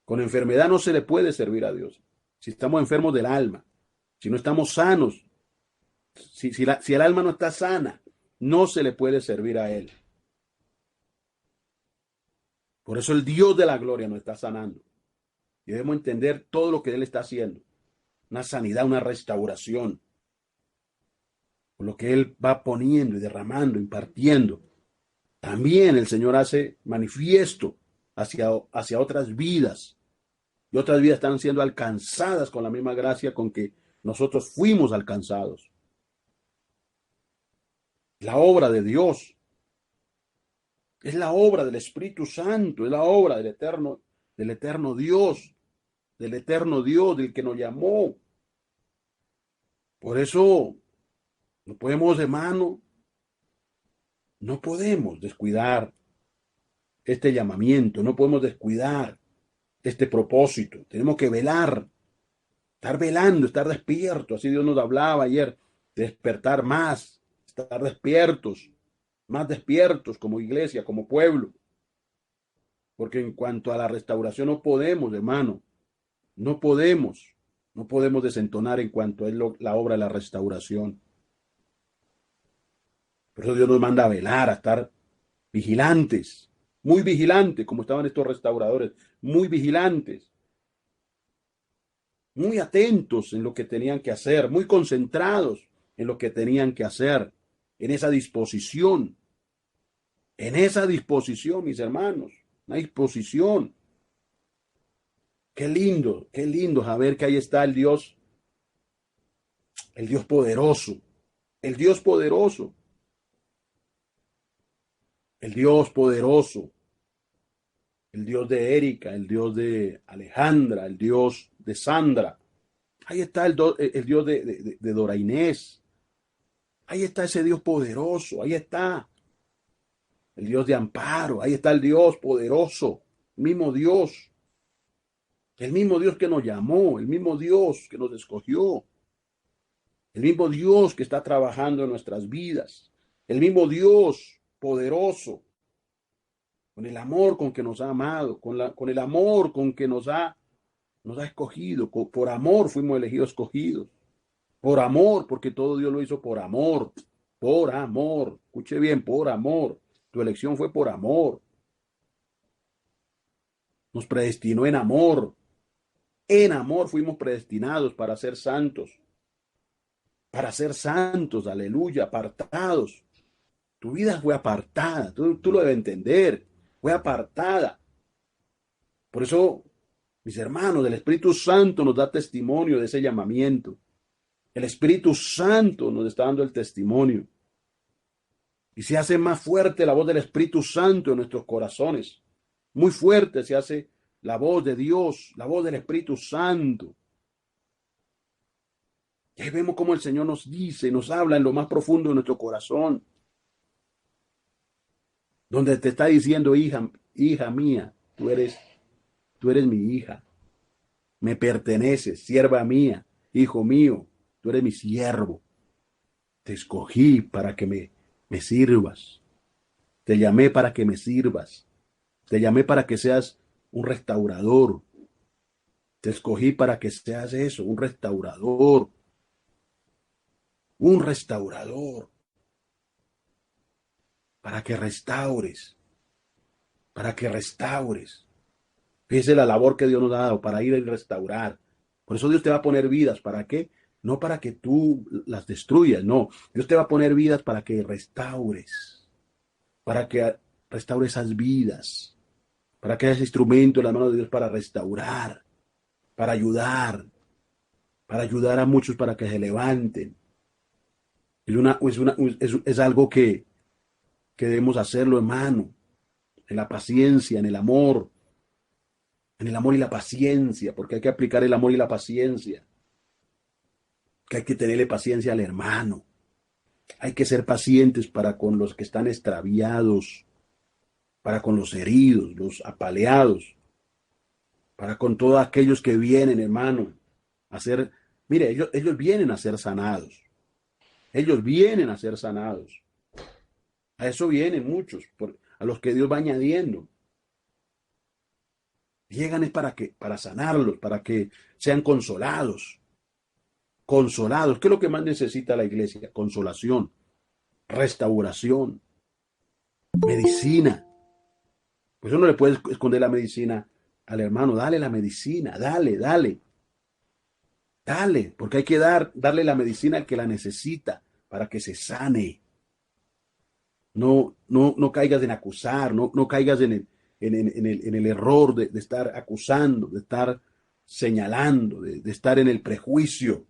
Con enfermedad no se le puede servir a Dios. Si estamos enfermos del alma, si no estamos sanos, si el alma no está sana, no se le puede servir a Él. Por eso el Dios de la gloria nos está sanando. Y debemos entender todo lo que Él está haciendo. una sanidad, una restauración. Por lo que Él va poniendo y derramando, impartiendo. También el Señor hace manifiesto hacia otras vidas. Y otras vidas están siendo alcanzadas con la misma gracia con que nosotros fuimos alcanzados. La obra de Dios es la obra del Espíritu Santo, es la obra del eterno Dios, del que nos llamó. Por eso no podemos, hermano, no podemos descuidar este llamamiento, no podemos descuidar este propósito. Tenemos que velar, estar velando, estar despiertos. Así Dios nos hablaba ayer, despertar más, estar despiertos, más despiertos como iglesia, como pueblo. Porque en cuanto a la restauración no podemos, hermano, no podemos desentonar en cuanto a la obra de la restauración. Por eso Dios nos manda a velar, a estar vigilantes, muy vigilantes, como estaban estos restauradores, muy vigilantes, muy atentos en lo que tenían que hacer, muy concentrados en lo que tenían que hacer, en esa disposición, mis hermanos, una disposición. Qué lindo saber que ahí está el Dios poderoso, el Dios poderoso, el Dios poderoso, el Dios de Erika, el Dios de Alejandra, el Dios de Sandra. Ahí está el Dios de Dora Inés. Ahí está ese Dios poderoso, ahí está el Dios de amparo, ahí está el Dios poderoso, el mismo Dios que nos llamó, el mismo Dios que nos escogió, el mismo Dios que está trabajando en nuestras vidas, el mismo Dios poderoso, con el amor con que nos ha amado, con el amor con que nos ha escogido. Por amor fuimos elegidos, escogidos. Por amor, porque todo Dios lo hizo por amor. Por amor. Escuche bien, por amor. Tu elección fue por amor. Nos predestinó en amor. En amor fuimos predestinados para ser santos. Para ser santos, aleluya, apartados. Tu vida fue apartada. Tú lo debes entender. Fue apartada. Por eso, mis hermanos, el Espíritu Santo nos da testimonio de ese llamamiento. El Espíritu Santo nos está dando el testimonio. Y se hace más fuerte la voz del Espíritu Santo en nuestros corazones. Muy fuerte se hace la voz de Dios, la voz del Espíritu Santo. Y ahí vemos cómo el Señor nos dice, nos habla en lo más profundo de nuestro corazón. Donde te está diciendo, hija mía, tú eres mi hija. Me perteneces, sierva mía, hijo mío, tú eres mi siervo. Te escogí para que me sirvas. Te llamé para que me sirvas. Te llamé para que seas un restaurador. Te escogí para que seas eso, un restaurador. Un restaurador. Para que restaures. Para que restaures. Fíjese la labor que Dios nos ha dado para ir y restaurar. Por eso Dios te va a poner vidas. ¿Para qué? No para que tú las destruyas, no. Dios te va a poner vidas para que restaures. Para que restaures esas vidas. Para que seas instrumento en las manos de Dios para restaurar. Para ayudar a muchos para que se levanten. Es algo que debemos hacerlo, hermano, en la paciencia, en el amor y la paciencia, porque hay que aplicar el amor y la paciencia, que hay que tenerle paciencia al hermano, hay que ser pacientes para con los que están extraviados, para con los heridos, los apaleados, para con todos aquellos que vienen, hermano, a ser, mire, ellos vienen a ser sanados. Ellos vienen a ser sanados. A eso vienen muchos, a los que Dios va añadiendo. Llegan es para sanarlos, para que sean consolados. Consolados. ¿Qué es lo que más necesita la iglesia? Consolación, restauración, medicina. Pues uno no le puede esconder la medicina al hermano. Dale la medicina, dale. Dale, porque hay que darle la medicina al que la necesita para que se sane. No caigas en acusar, no caigas en el error de estar acusando, de estar señalando, de estar en el prejuicio,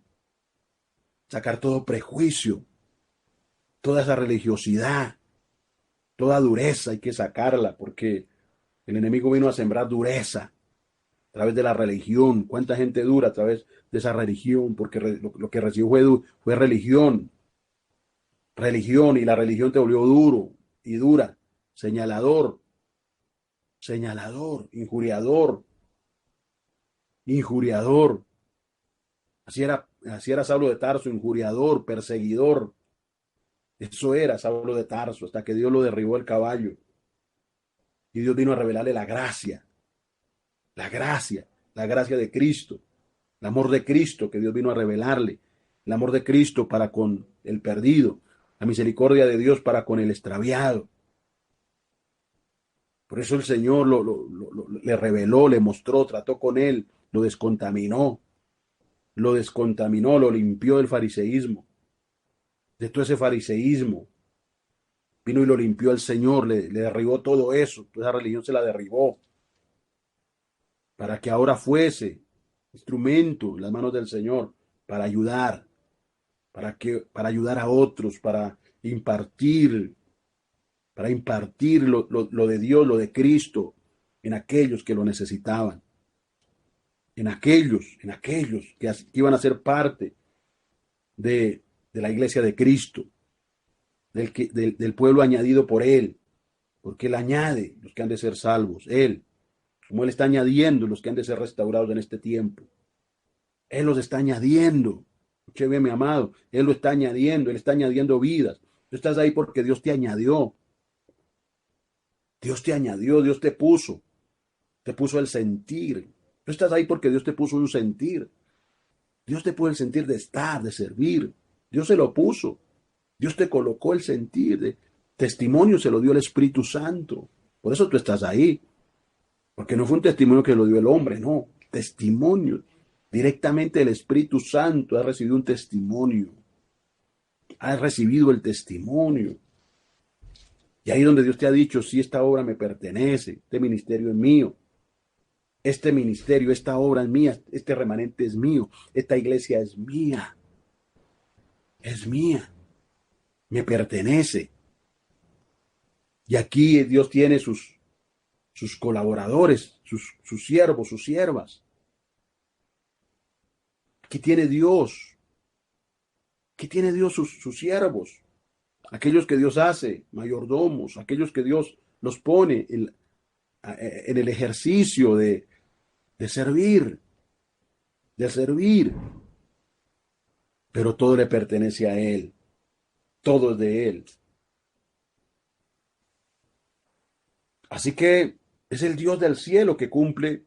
sacar todo prejuicio, toda esa religiosidad, toda dureza hay que sacarla, porque el enemigo vino a sembrar dureza a través de la religión. ¿Cuánta gente dura a través de esa religión? Porque lo que recibió fue religión, religión, y la religión te volvió duro y dura, señalador, señalador, injuriador, injuriador. Así era Saulo de Tarso, injuriador, perseguidor. Eso era Saulo de Tarso, hasta que Dios lo derribó el caballo. Y Dios vino a revelarle la gracia, la gracia de Cristo, el amor de Cristo que Dios vino a revelarle, el amor de Cristo para con el perdido, la misericordia de Dios para con el extraviado. Por eso el Señor le reveló, le mostró, trató con él, lo limpió del fariseísmo, de todo ese fariseísmo. Vino y lo limpió el Señor, le derribó todo eso, toda esa religión se la derribó, para que ahora fuese instrumento en las manos del Señor para ayudar, para ayudar a otros, para impartir lo de Dios, lo de Cristo en aquellos que lo necesitaban, en aquellos que iban a ser parte de la iglesia de Cristo, del pueblo añadido por Él, porque Él añade los que han de ser salvos, Él, como Él está añadiendo los que han de ser restaurados en este tiempo. Él los está añadiendo. Escuche bien, mi amado, Él lo está añadiendo, Él está añadiendo vidas. Tú estás ahí porque Dios te añadió. Dios te añadió, Dios te puso el sentir. Tú estás ahí porque Dios te puso un sentir. Dios te puso el sentir de estar, de servir. Dios se lo puso. Dios te colocó el sentir de testimonio, se lo dio el Espíritu Santo. Por eso tú estás ahí. Porque no fue un testimonio que lo dio el hombre, no. Testimonio. Directamente el Espíritu Santo ha recibido un testimonio. Ha recibido el testimonio. Y ahí donde Dios te ha dicho, si esta obra me pertenece, este ministerio es mío. Este ministerio, esta obra es mía, este remanente es mío, esta iglesia es mía. Es mía. Me pertenece. Y aquí Dios tiene sus colaboradores, sus siervos, sus siervas. Aquí tiene Dios. Aquí tiene Dios sus siervos. Aquellos que Dios hace, mayordomos, aquellos que Dios los pone en el ejercicio de servir, de servir. Pero todo le pertenece a Él. Todo es de Él. Así que es el Dios del cielo que cumple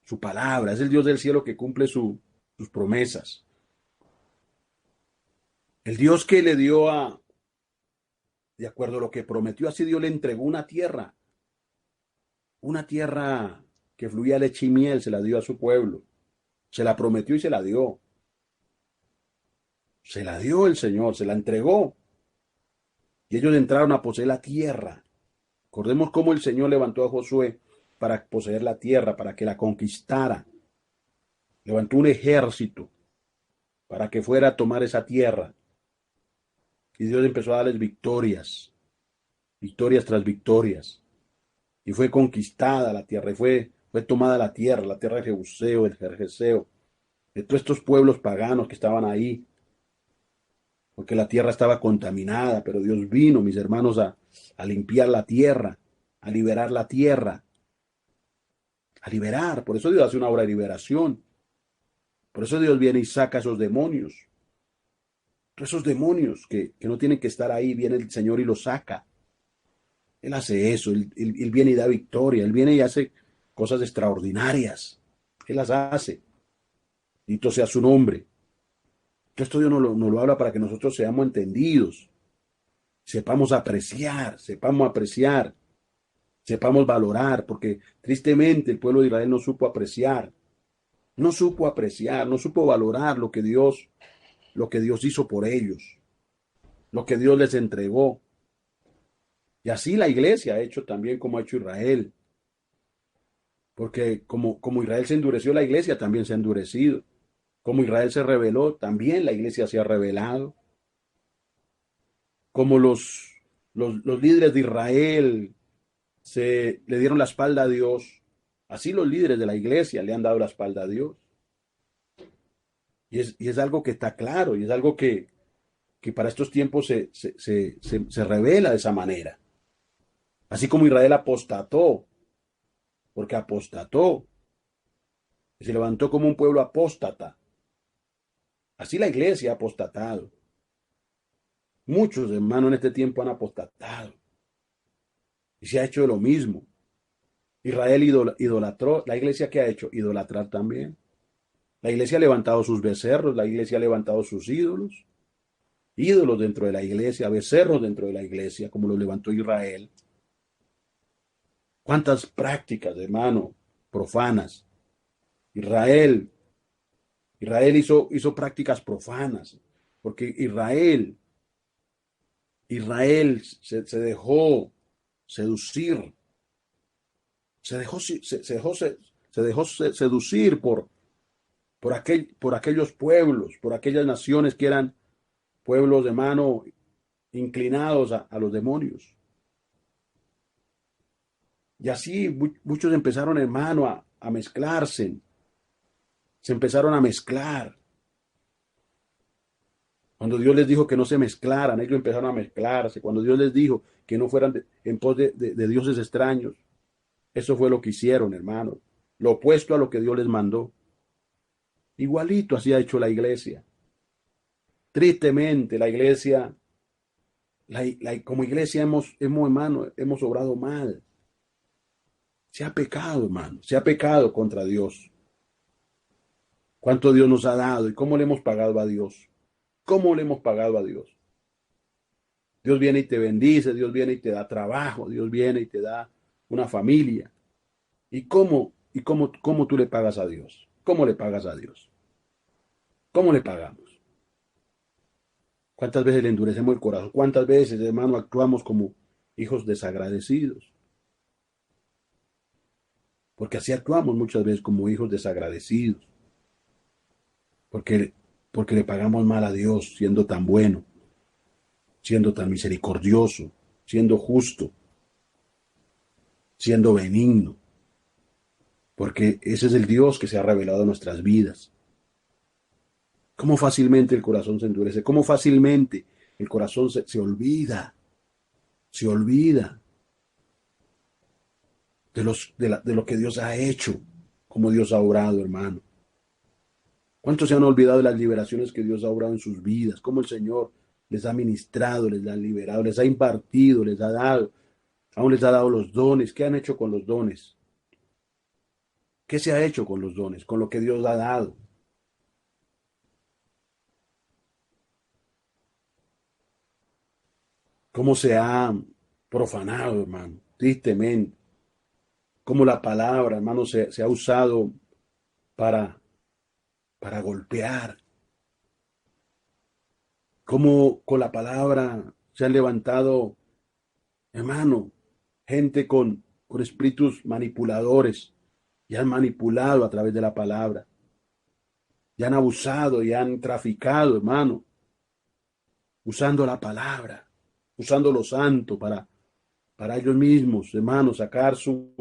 su palabra, es el Dios del cielo que cumple sus promesas. El Dios que le dio de acuerdo a lo que prometió, así Dios le entregó una tierra que fluía leche y miel, se la dio a su pueblo. Se la prometió y se la dio. Se la dio el Señor, se la entregó. Y ellos entraron a poseer la tierra. Recordemos cómo el Señor levantó a Josué para poseer la tierra, para que la conquistara. Levantó un ejército para que fuera a tomar esa tierra. Y Dios empezó a darles victorias, victorias tras victorias. Y fue conquistada la tierra, y fue tomada la tierra de Jebuseo, del Gergeseo, de todos estos pueblos paganos que estaban ahí, porque la tierra estaba contaminada, pero Dios vino, mis hermanos, a limpiar la tierra, a liberar la tierra, a liberar. Por eso Dios hace una obra de liberación. Por eso Dios viene y saca a esos demonios. Todos esos demonios que no tienen que estar ahí, viene el Señor y los saca. Él hace eso, él viene y da victoria, Él viene y hace cosas extraordinarias. Él las hace. Bendito sea su nombre. Todo esto Dios nos lo habla para que nosotros seamos entendidos, sepamos apreciar, sepamos valorar, porque tristemente el pueblo de Israel no supo apreciar, No supo apreciar, no supo valorar lo que Dios hizo por ellos, lo que Dios les entregó. Y así la iglesia ha hecho también como ha hecho Israel. Porque como Israel se endureció, la iglesia también se ha endurecido. Como Israel se rebeló, también la iglesia se ha rebelado. Como los líderes de Israel le dieron la espalda a Dios, así los líderes de la iglesia le han dado la espalda a Dios. Y es algo que está claro, y es algo que para estos tiempos se revela de esa manera. Así como Israel apostató, porque apostató, y se levantó como un pueblo apóstata. Así la iglesia ha apostatado. Muchos hermanos en este tiempo han apostatado. Y se ha hecho lo mismo. Israel idolatró. La iglesia, ¿qué ha hecho? Idolatrar también. La iglesia ha levantado sus becerros, la iglesia ha levantado sus ídolos. Ídolos dentro de la iglesia, becerros dentro de la iglesia, como los levantó Israel. ¿Cuántas prácticas, hermano, profanas? Israel, Israel hizo prácticas profanas, porque Israel se dejó seducir, se dejó seducir por aquellos pueblos, por aquellas naciones que eran pueblos de mano inclinados a los demonios. Y así muchos empezaron, hermano, a mezclarse, se empezaron a mezclar. Cuando Dios les dijo que no se mezclaran, ellos empezaron a mezclarse. Cuando Dios les dijo que no fueran en pos de dioses extraños, eso fue lo que hicieron, hermano. Lo opuesto a lo que Dios les mandó. Igualito así ha hecho la iglesia. Tristemente, la iglesia, como iglesia hermano, hemos obrado mal. Se ha pecado, hermano. Se ha pecado contra Dios. ¿Cuánto Dios nos ha dado y cómo le hemos pagado a Dios? ¿Cómo le hemos pagado a Dios? Dios viene y te bendice, Dios viene y te da trabajo, Dios viene y te da una familia. ¿Y cómo tú le pagas a Dios? ¿Cómo le pagas a Dios? ¿Cómo le pagamos? ¿Cuántas veces le endurecemos el corazón? ¿Cuántas veces, hermano, actuamos como hijos desagradecidos? Porque así actuamos muchas veces como hijos desagradecidos. Porque, porque le pagamos mal a Dios siendo tan bueno, siendo tan misericordioso, siendo justo, siendo benigno. Porque ese es el Dios que se ha revelado en nuestras vidas. ¿Cómo fácilmente el corazón se endurece? ¿Cómo fácilmente el corazón se olvida? Se olvida de lo que Dios ha hecho, como Dios ha obrado, hermano. ¿Cuántos se han olvidado de las liberaciones que Dios ha obrado en sus vidas? Cómo el Señor les ha ministrado, les ha liberado, les ha impartido, les ha dado, aún les ha dado los dones. ¿Qué han hecho con los dones? ¿Qué se ha hecho con los dones? Con lo que Dios ha dado. ¿Cómo se ha profanado, hermano? Tristemente. Cómo la palabra, hermano, se ha usado para, para golpear. Cómo con la palabra se han levantado, hermano, gente con espíritus manipuladores y han manipulado a través de la palabra. Y han abusado y han traficado, hermano, usando la palabra, usando lo santo para ellos mismos, hermano, sacar su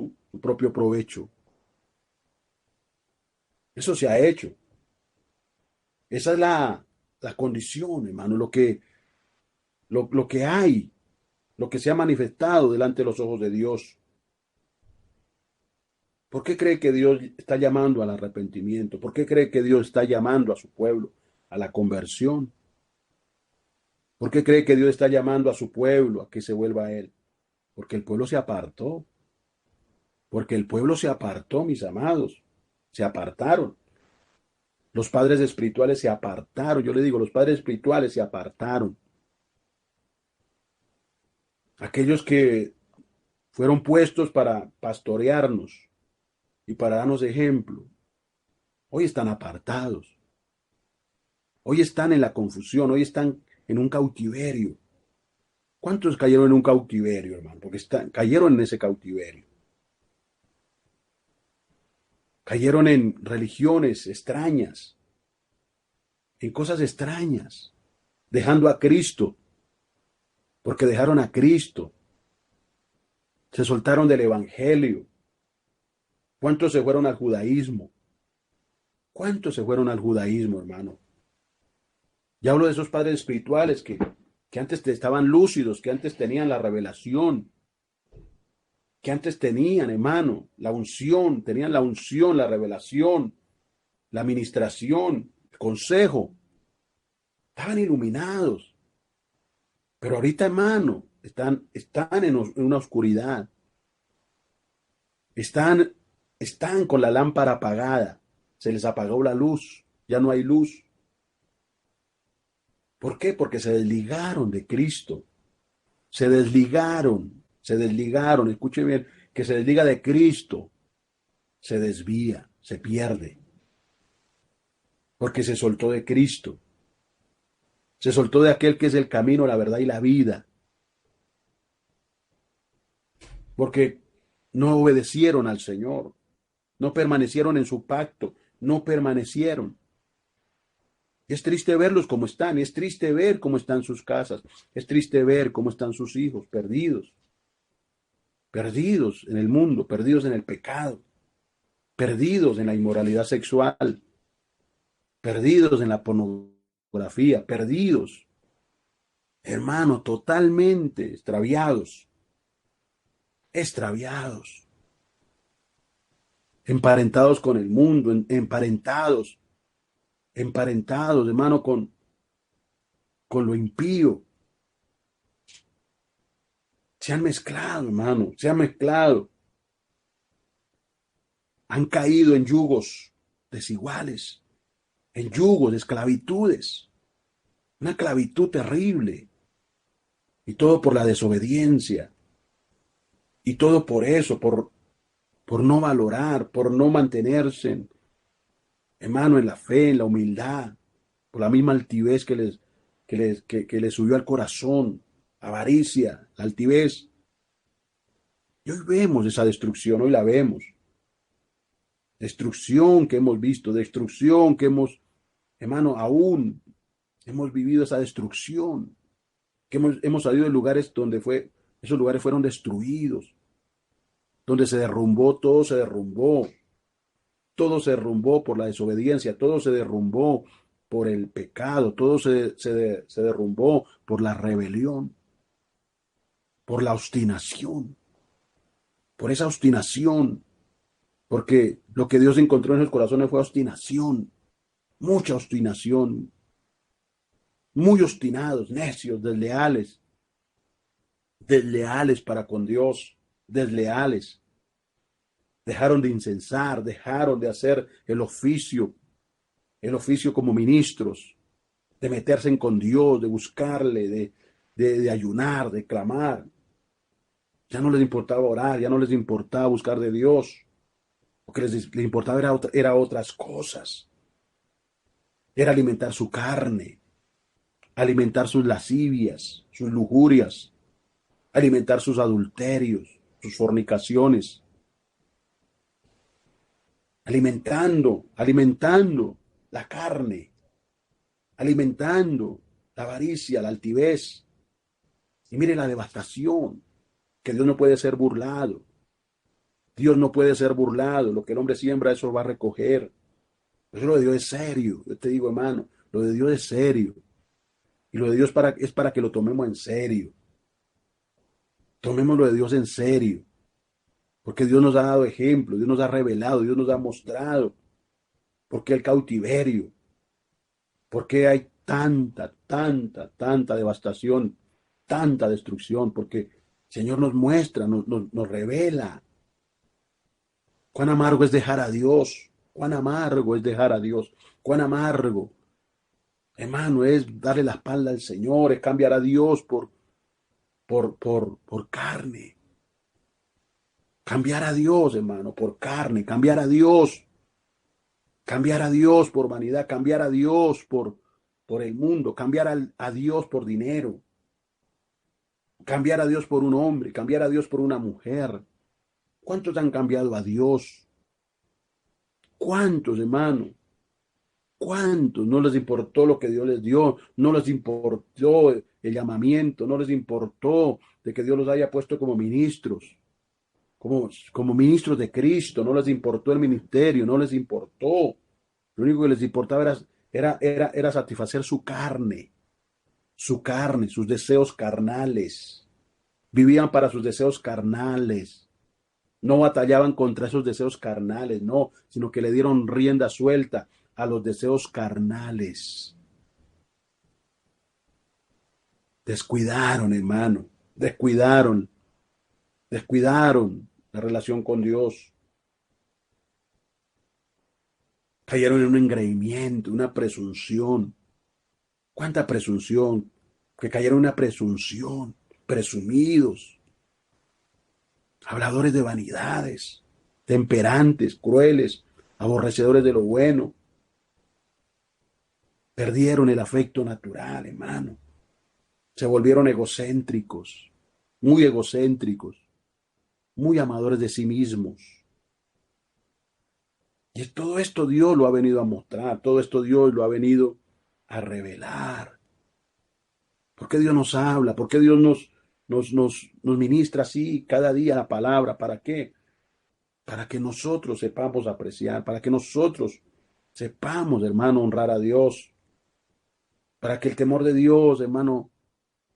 propio provecho. Eso se ha hecho. Esa es la condición, hermano, lo que hay, lo que se ha manifestado delante de los ojos de Dios. ¿Por qué cree que Dios está llamando al arrepentimiento? ¿Por qué cree que Dios está llamando a su pueblo a la conversión? ¿Por qué cree que Dios está llamando a su pueblo a que se vuelva a Él? Porque el pueblo se apartó. Porque el pueblo se apartó, mis amados. Se apartaron. Los padres espirituales se apartaron. Yo le digo, los padres espirituales se apartaron. Aquellos que fueron puestos para pastorearnos y para darnos ejemplo, Hoy están apartados. Hoy están en la confusión. Hoy están en un cautiverio. ¿Cuántos cayeron en un cautiverio, hermano? Porque cayeron en ese cautiverio. Cayeron en religiones extrañas, en cosas extrañas, dejando a Cristo, porque dejaron a Cristo. Se soltaron del Evangelio. ¿Cuántos se fueron al judaísmo? ¿Cuántos se fueron al judaísmo, hermano? Ya hablo de esos padres espirituales que antes estaban lúcidos, que antes tenían la revelación, que antes tenían, hermano, la unción, tenían la unción, la revelación, la administración, el consejo. Estaban iluminados. Pero ahorita, hermano, están en una oscuridad. Están con la lámpara apagada. Se les apagó la luz. Ya no hay luz. ¿Por qué? Porque se desligaron de Cristo. Se desligaron. Se desligaron. Escuche bien, que se desliga de Cristo. Se desvía, se pierde. Porque se soltó de Cristo. Se soltó de aquel que es el camino, la verdad y la vida. Porque no obedecieron al Señor. No permanecieron en su pacto. No permanecieron. Es triste verlos como están, es triste ver cómo están sus casas, es triste ver cómo están sus hijos perdidos, perdidos en el mundo, perdidos en el pecado, perdidos en la inmoralidad sexual, perdidos en la pornografía, perdidos, hermano, totalmente extraviados, extraviados, emparentados con el mundo, emparentados, hermano, con lo impío. Se han mezclado, hermano, se han mezclado. Han caído en yugos desiguales, en yugos de esclavitudes, una esclavitud terrible. Y todo por la desobediencia. Y todo por eso, por no valorar, por no mantenerse, hermano, en la fe, en la humildad, por la misma altivez que les subió al corazón, avaricia, la altivez. Y hoy vemos esa destrucción, hoy la vemos. Destrucción que hemos visto, destrucción que hermano, aún hemos vivido esa destrucción, que hemos salido de lugares donde esos lugares fueron destruidos, donde se derrumbó, todo se derrumbó por la desobediencia, todo se derrumbó por el pecado, todo se derrumbó por la rebelión, por la obstinación, por esa obstinación, porque lo que Dios encontró en sus corazones fue obstinación, mucha obstinación, muy obstinados, necios, desleales para con Dios, desleales. Dejaron de incensar, dejaron de hacer el oficio como ministros, de meterse con Dios, de buscarle, de ayunar, de clamar. Ya no les importaba orar, ya no les importaba buscar de Dios. Lo que les importaba era otras cosas. Era alimentar su carne, alimentar sus lascivias, sus lujurias, alimentar sus adulterios, sus fornicaciones, alimentando la carne, alimentando la avaricia, la altivez. Y mire la devastación, que Dios no puede ser burlado. Dios no puede ser burlado. Lo que el hombre siembra, eso va a recoger. Eso lo de Dios es serio. Yo te digo, hermano, lo de Dios es serio. Y lo de Dios es para que lo tomemos en serio. Tomemos lo de Dios en serio. Porque Dios nos ha dado ejemplo, Dios nos ha revelado, Dios nos ha mostrado. ¿Por qué el cautiverio? ¿Por qué hay tanta devastación, tanta destrucción? Porque el Señor nos muestra, nos revela. Cuán amargo es dejar a Dios. Cuán amargo es dejar a Dios. Cuán amargo, hermano, es darle la espalda al Señor, es cambiar a Dios por carne. Cambiar a Dios, hermano, por carne, cambiar a Dios. Cambiar a Dios por vanidad, cambiar a Dios por el mundo, cambiar a Dios por dinero, cambiar a Dios por un hombre, cambiar a Dios por una mujer. ¿Cuántos han cambiado a Dios? ¿Cuántos, hermano? ¿Cuántos no les importó lo que Dios les dio? No les importó el llamamiento, no les importó de que Dios los haya puesto como ministros, como ministros de Cristo, no les importó el ministerio, no les importó. Lo único que les importaba era satisfacer su carne, sus deseos carnales. Vivían para sus deseos carnales. No batallaban contra esos deseos carnales, no, sino que le dieron rienda suelta a los deseos carnales. Descuidaron, hermano, descuidaron la relación con Dios. Cayeron en un engreimiento, una presunción. ¿Cuánta presunción? Que cayeron en una presunción, presumidos, habladores de vanidades, temperantes, crueles, aborrecedores de lo bueno. Perdieron el afecto natural, hermano. Se volvieron egocéntricos, muy amadores de sí mismos. Y todo esto Dios lo ha venido a mostrar, todo esto Dios lo ha venido a revelar. ¿Por qué Dios nos habla? ¿Por qué Dios nos ministra así cada día la palabra? ¿Para qué? Para que nosotros sepamos apreciar, para que nosotros sepamos, hermano, honrar a Dios, para que el temor de Dios, hermano,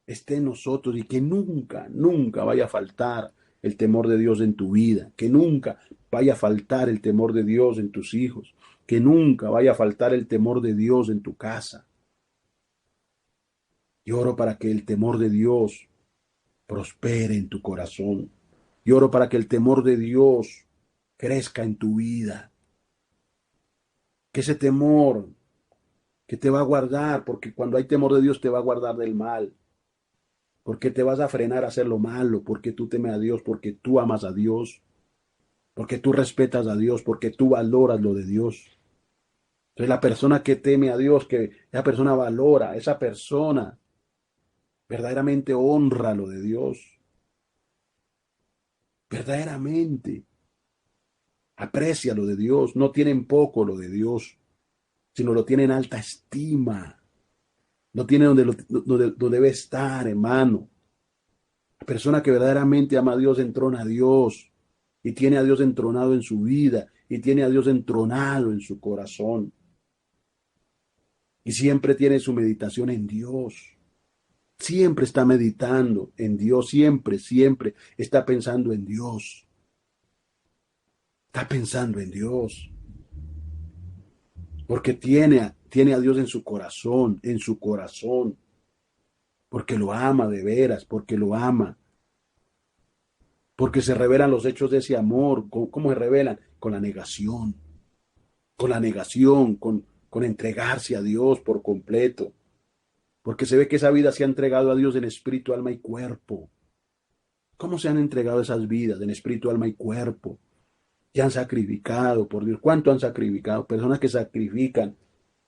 esté en nosotros y que nunca, nunca vaya a faltar el temor de Dios en tu vida, que nunca vaya a faltar el temor de Dios en tus hijos, que nunca vaya a faltar el temor de Dios en tu casa. Y oro para que el temor de Dios prospere en tu corazón. Y oro para que el temor de Dios crezca en tu vida. Que ese temor que te va a guardar, porque cuando hay temor de Dios te va a guardar del mal. Porque te vas a frenar a hacer lo malo, porque tú temes a Dios, porque tú amas a Dios, porque tú respetas a Dios, porque tú valoras lo de Dios. Entonces la persona que teme a Dios, que esa persona valora, esa persona verdaderamente honra lo de Dios, verdaderamente aprecia lo de Dios, no tienen poco lo de Dios, sino lo tienen en alta estima, no tiene donde debe estar, hermano. La persona que verdaderamente ama a Dios entrona a Dios y tiene a Dios entronado en su vida y tiene a Dios entronado en su corazón. Y siempre tiene su meditación en Dios. Siempre está meditando en Dios, siempre está pensando en Dios. Está pensando en Dios. Porque tiene a Dios en su corazón. Porque lo ama de veras, porque lo ama. Porque se revelan los hechos de ese amor. ¿Cómo se revelan? Con la negación. Con la negación, con entregarse a Dios por completo. Porque se ve que esa vida se ha entregado a Dios en espíritu, alma y cuerpo. ¿Cómo se han entregado esas vidas en espíritu, alma y cuerpo? Y han sacrificado por Dios. ¿Cuánto han sacrificado? Personas que sacrifican,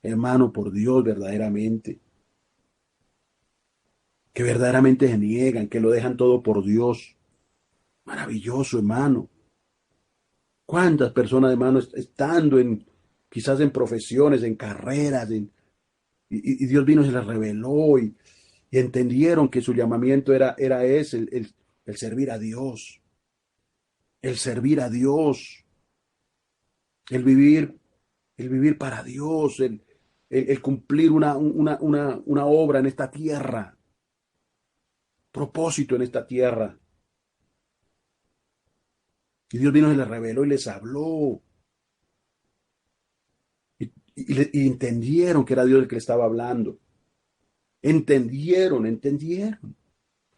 hermano, por Dios verdaderamente. Que verdaderamente se niegan, que lo dejan todo por Dios. Maravilloso, hermano. ¿Cuántas personas, hermano, estando quizás en profesiones, en carreras, y Dios vino y se les reveló y entendieron que su llamamiento era ese, el servir a Dios, el servir a Dios, el vivir, el vivir para Dios, el cumplir una obra en esta tierra, propósito en esta tierra. Y Dios vino y les reveló y les habló. Y entendieron que era Dios el que le estaba hablando. Entendieron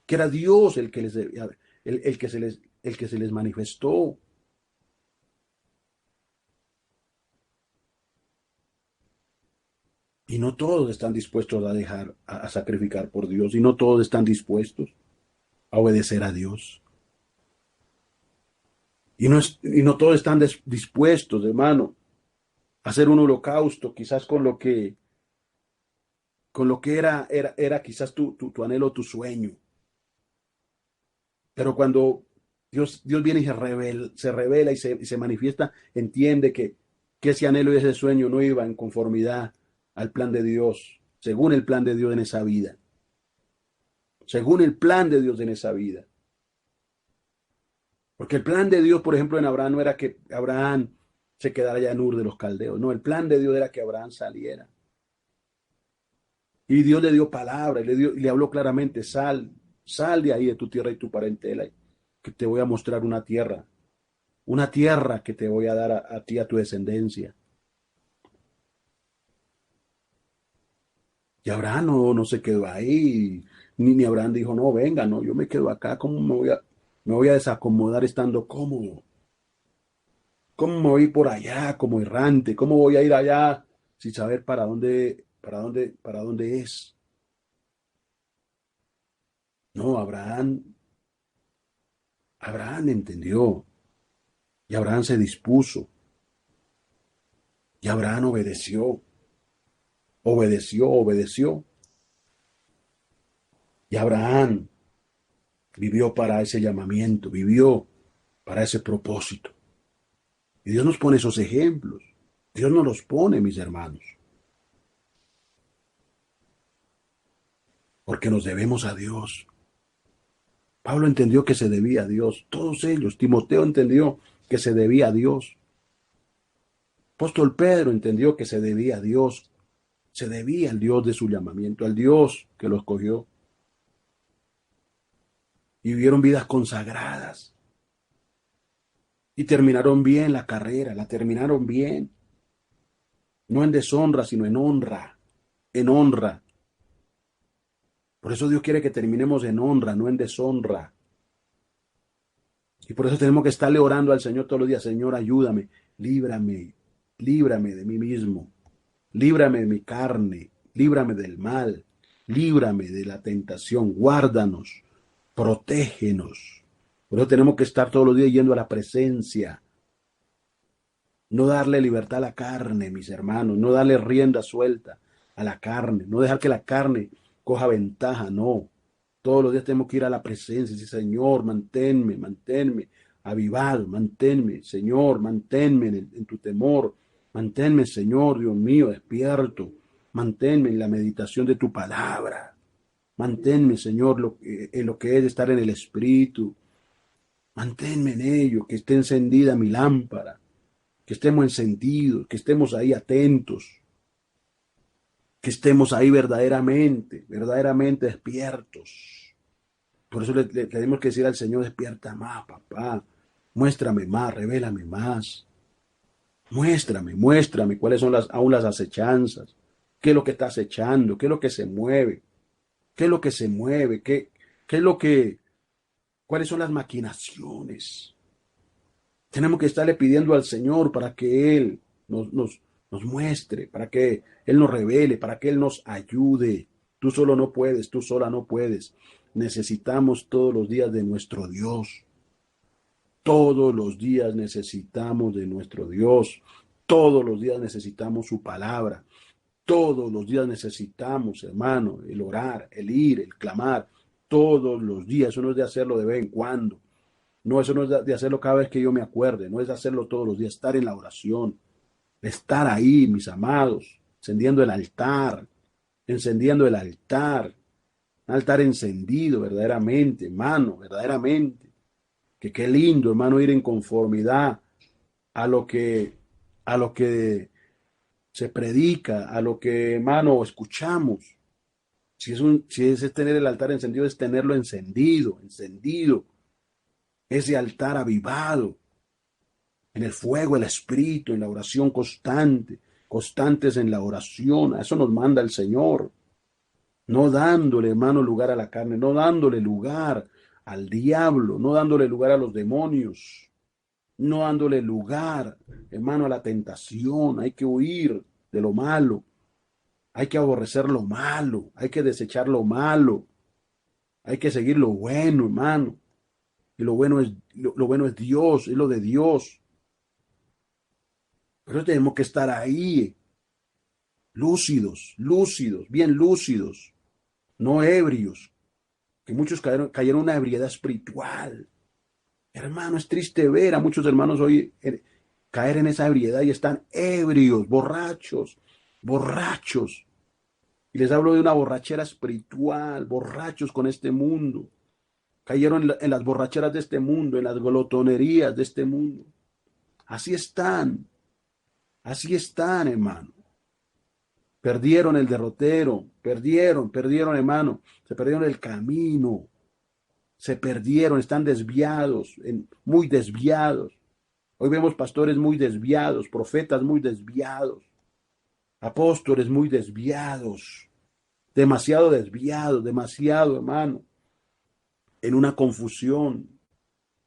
que era Dios el que se les manifestó. Y no todos están dispuestos a dejar, a sacrificar por Dios, y no todos están dispuestos a obedecer a Dios. Y no todos están dispuestos, hermano, hacer un holocausto, quizás con lo que era quizás tu anhelo, tu sueño. Pero cuando Dios viene y se revela y se manifiesta, entiende que ese anhelo y ese sueño no iba en conformidad al plan de Dios, según el plan de Dios en esa vida, según el plan de Dios en esa vida. Porque el plan de Dios, por ejemplo, en Abraham no era que Abraham se quedara allá en Ur de los Caldeos, no, el plan de Dios era que Abraham saliera. Y Dios le dio palabra y le habló claramente, sal de ahí de tu tierra y tu parentela, que te voy a mostrar una tierra que te voy a dar a ti, a tu descendencia. Y Abraham no se quedó ahí, ni Abraham dijo, no, venga, no, yo me quedo acá, ¿cómo me voy a desacomodar estando cómodo? ¿Cómo me voy a ir por allá como errante? ¿Cómo voy a ir allá sin saber para dónde es? No, Abraham entendió y Abraham se dispuso y Abraham obedeció. Y Abraham vivió para ese llamamiento, vivió para ese propósito. Y Dios nos pone esos ejemplos. Dios nos los pone, mis hermanos, porque nos debemos a Dios. Pablo entendió que se debía a Dios. Todos ellos. Timoteo entendió que se debía a Dios. Apóstol Pedro entendió que se debía a Dios. Se debía al Dios de su llamamiento, al Dios que los cogió. Y vivieron vidas consagradas. Y terminaron bien la carrera, la terminaron bien. No en deshonra, sino en honra. En honra. Por eso Dios quiere que terminemos en honra, no en deshonra. Y por eso tenemos que estarle orando al Señor todos los días. Señor, ayúdame, líbrame, líbrame de mí mismo, líbrame de mi carne, líbrame del mal, líbrame de la tentación, guárdanos, protégenos. Por eso tenemos que estar todos los días yendo a la presencia. No darle libertad a la carne, mis hermanos, no darle rienda suelta a la carne, no dejar que la carne coja ventaja, no. Todos los días tenemos que ir a la presencia y decir, Señor, manténme avivado, manténme, Señor, manténme en tu temor, manténme, Señor, Dios mío, despierto, manténme en la meditación de tu palabra, manténme, Señor, en lo que es estar en el Espíritu, manténme en ello, que esté encendida mi lámpara, que estemos encendidos, que estemos ahí atentos, que estemos ahí verdaderamente despiertos. Por eso le tenemos que decir al Señor, despierta más, papá, muéstrame más, revélame más, muéstrame cuáles son aún las acechanzas, qué es lo que está acechando, qué es lo que se mueve, qué es lo que se mueve, qué es lo que, cuáles son las maquinaciones. Tenemos que estarle pidiendo al Señor para que Él nos muestre, para que Él nos revele, para que Él nos ayude. Tú solo no puedes, tú sola no puedes. Necesitamos todos los días de nuestro Dios. Todos los días necesitamos de nuestro Dios. Todos los días necesitamos su palabra. Todos los días necesitamos, hermano, el orar, el ir, el clamar. Todos los días. Eso no es de hacerlo de vez en cuando. No, eso no es de hacerlo cada vez que yo me acuerde. No es de hacerlo todos los días. Estar en la oración. Estar ahí, mis amados. Encendiendo el altar. Un altar encendido verdaderamente, hermano, verdaderamente. Que qué lindo, hermano, ir en conformidad a lo a lo que se predica, a lo que, hermano, escuchamos. Si es tener el altar encendido, es tenerlo encendido. Ese altar avivado en el fuego, el espíritu, en la oración constantes en la oración. A eso nos manda el Señor. No dándole, hermano, lugar a la carne, no dándole lugar al diablo, no dándole lugar a los demonios, no dándole lugar, hermano, a la tentación. Hay que huir de lo malo, hay que aborrecer lo malo, hay que desechar lo malo, hay que seguir lo bueno, hermano. Y lo bueno es Dios, es lo de Dios. Pero tenemos que estar ahí, lúcidos, lúcidos, bien lúcidos, no ebrios, que muchos cayeron en una ebriedad espiritual. Hermano, es triste ver a muchos hermanos hoy caer en esa ebriedad y están ebrios, borrachos, borrachos. Y les hablo de una borrachera espiritual, borrachos con este mundo. Cayeron en las borracheras de este mundo, en las glotonerías de este mundo. Así están, hermano. Perdieron el derrotero, perdieron, hermano. Se perdieron el camino, se perdieron, están desviados, muy desviados. Hoy vemos pastores muy desviados, profetas muy desviados, apóstoles muy desviados, demasiado, hermano, en una confusión,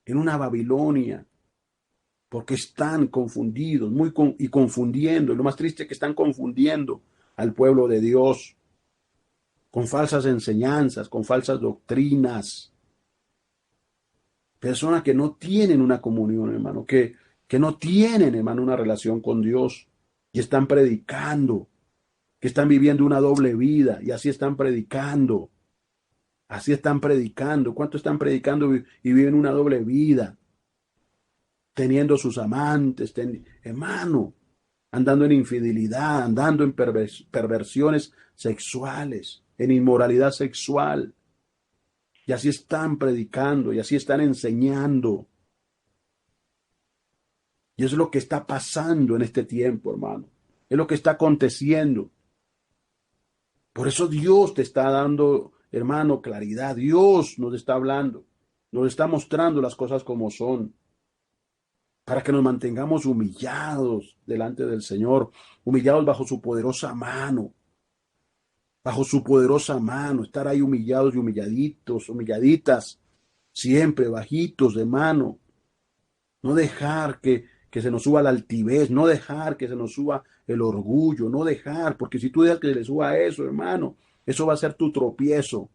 en una Babilonia, porque están confundidos, y confundiendo. Y lo más triste es que están confundiendo al pueblo de Dios con falsas enseñanzas, con falsas doctrinas. Personas que no tienen una comunión, hermano, que no tienen, hermano, una relación con Dios y están predicando, que están viviendo una doble vida y así están predicando. Así están predicando. ¿Cuánto están predicando y viven una doble vida? Teniendo sus amantes, hermano, andando en infidelidad, andando en perversiones sexuales, en inmoralidad sexual. Y así están predicando y así están enseñando. Y es lo que está pasando en este tiempo, hermano. Es lo que está aconteciendo. Por eso Dios te está dando, hermano, claridad. Dios nos está hablando, nos está mostrando las cosas como son, para que nos mantengamos humillados delante del Señor, humillados bajo su poderosa mano, estar ahí humillados y humilladitos, humilladitas, siempre bajitos de mano. No dejar que se nos suba la altivez, no dejar que se nos suba el orgullo, no dejar, porque si tú dejas que se le suba eso, hermano, eso va a ser tu tropiezo.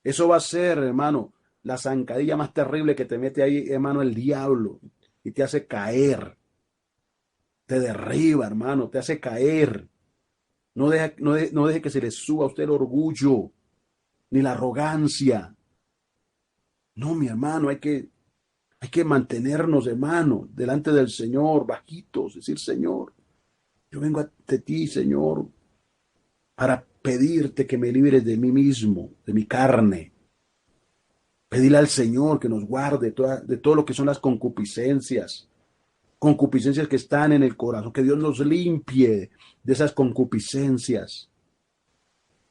Eso va a ser, hermano, la zancadilla más terrible que te mete ahí, hermano, el diablo y te hace caer, te derriba, hermano, te hace caer. No deje que se le suba a usted el orgullo ni la arrogancia. No, mi hermano, hay que mantenernos, hermano, delante del Señor, bajitos, decir, Señor, yo vengo ante ti, Señor, para pedirte que me libres de mí mismo, de mi carne. Pedirle al Señor que nos guarde de todo lo que son las concupiscencias, concupiscencias que están en el corazón, que Dios nos limpie de esas concupiscencias.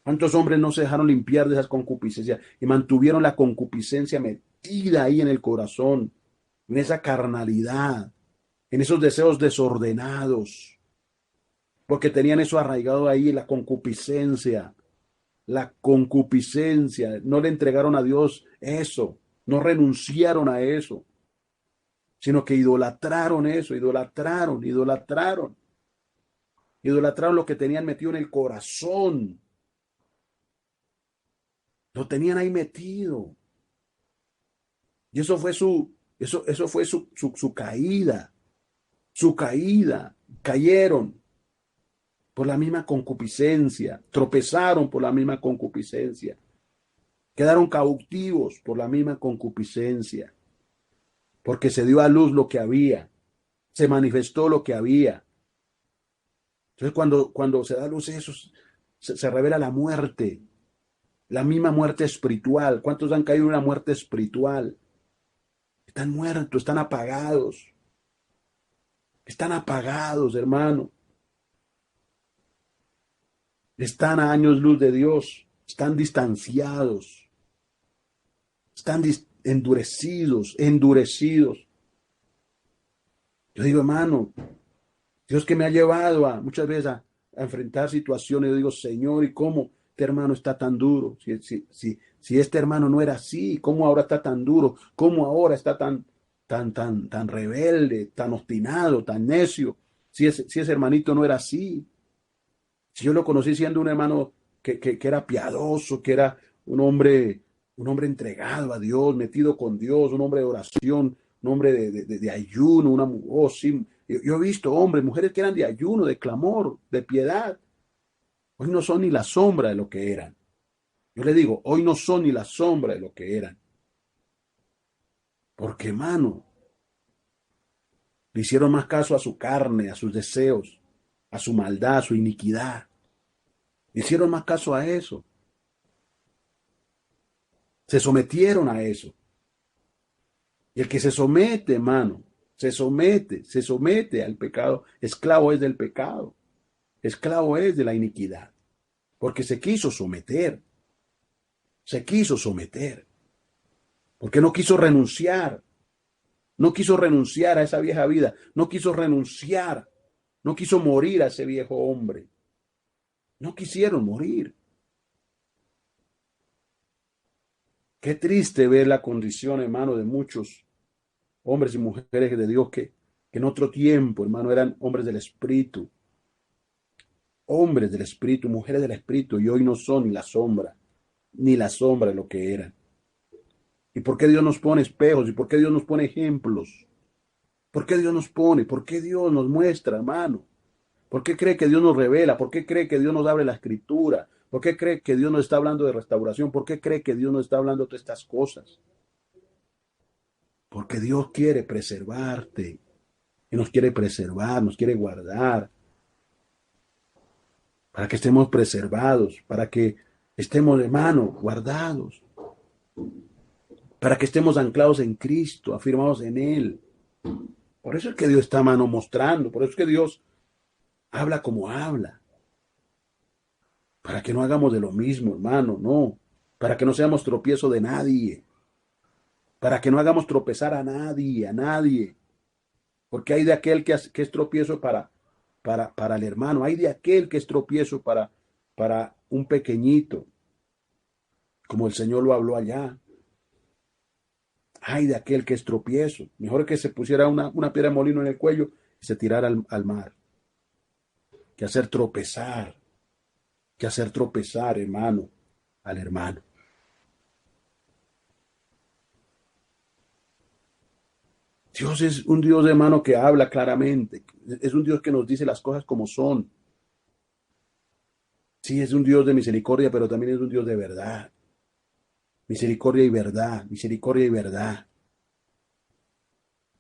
¿Cuántos hombres no se dejaron limpiar de esas concupiscencias y mantuvieron la concupiscencia metida ahí en el corazón, en esa carnalidad, en esos deseos desordenados, porque tenían eso arraigado ahí, la concupiscencia, no le entregaron a Dios eso, no renunciaron a eso, sino que idolatraron eso, idolatraron lo que tenían metido en el corazón, lo tenían ahí metido, y eso fue su caída, cayeron por la misma concupiscencia, tropezaron por la misma concupiscencia, quedaron cautivos por la misma concupiscencia, porque se dio a luz lo que había, se manifestó lo que había. Entonces cuando se da a luz eso, se revela la muerte, la misma muerte espiritual. ¿Cuántos han caído en una muerte espiritual? Están muertos, están apagados, hermano. Están a años luz de Dios, están distanciados, están endurecidos. Yo digo, hermano, Dios que me ha llevado muchas veces a enfrentar situaciones, yo digo, Señor, ¿y cómo este hermano está tan duro? Si este hermano no era así, ¿cómo ahora está tan duro? ¿Cómo ahora está tan rebelde, tan obstinado, tan necio? Si ese hermanito no era así. Si yo lo conocí siendo un hermano que era piadoso, que era un hombre entregado a Dios, metido con Dios, un hombre de oración, un hombre de ayuno, sí, Yo he visto hombres, mujeres que eran de ayuno, de clamor, de piedad. Hoy no son ni la sombra de lo que eran. Yo le digo, hoy no son ni la sombra de lo que eran. Porque, hermano, le hicieron más caso a su carne, a sus deseos, a su maldad, a su iniquidad. Le hicieron más caso a eso. Se sometieron a eso. Y el que se somete, hermano, se somete al pecado. Esclavo es del pecado. Esclavo es de la iniquidad. Porque se quiso someter. Se quiso someter. Porque no quiso renunciar. No quiso renunciar a esa vieja vida. No quiso renunciar. No quiso morir a ese viejo hombre. No quisieron morir. Qué triste ver la condición, hermano, de muchos hombres y mujeres de Dios que en otro tiempo, hermano, eran hombres del Espíritu. Hombres del Espíritu, mujeres del Espíritu, y hoy no son ni la sombra de lo que eran. ¿Y por qué Dios nos pone espejos? ¿Y por qué Dios nos pone ejemplos? ¿Por qué Dios nos pone? ¿Por qué Dios nos muestra, hermano? ¿Por qué cree que Dios nos revela? ¿Por qué cree que Dios nos abre la escritura? ¿Por qué cree que Dios nos está hablando de restauración? ¿Por qué cree que Dios nos está hablando de estas cosas? Porque Dios quiere preservarte y nos quiere preservar, nos quiere guardar, para que estemos preservados, para que estemos, hermano, guardados, para que estemos anclados en Cristo, afirmados en Él. Por eso es que Dios está, mano, mostrando, por eso es que Dios habla como habla, para que no hagamos de lo mismo, hermano, no, para que no seamos tropiezo de nadie, para que no hagamos tropezar a nadie, porque hay de aquel que es tropiezo para el hermano, hay de aquel que es tropiezo para un pequeñito, como el Señor lo habló allá. Hay de aquel que es tropiezo. Mejor que se pusiera una piedra de molino en el cuello y se tirara al mar. Que hacer tropezar, hermano, al hermano. Dios es un Dios, hermano, que habla claramente. Es un Dios que nos dice las cosas como son. Sí, es un Dios de misericordia, pero también es un Dios de verdad. Misericordia y verdad, misericordia y verdad.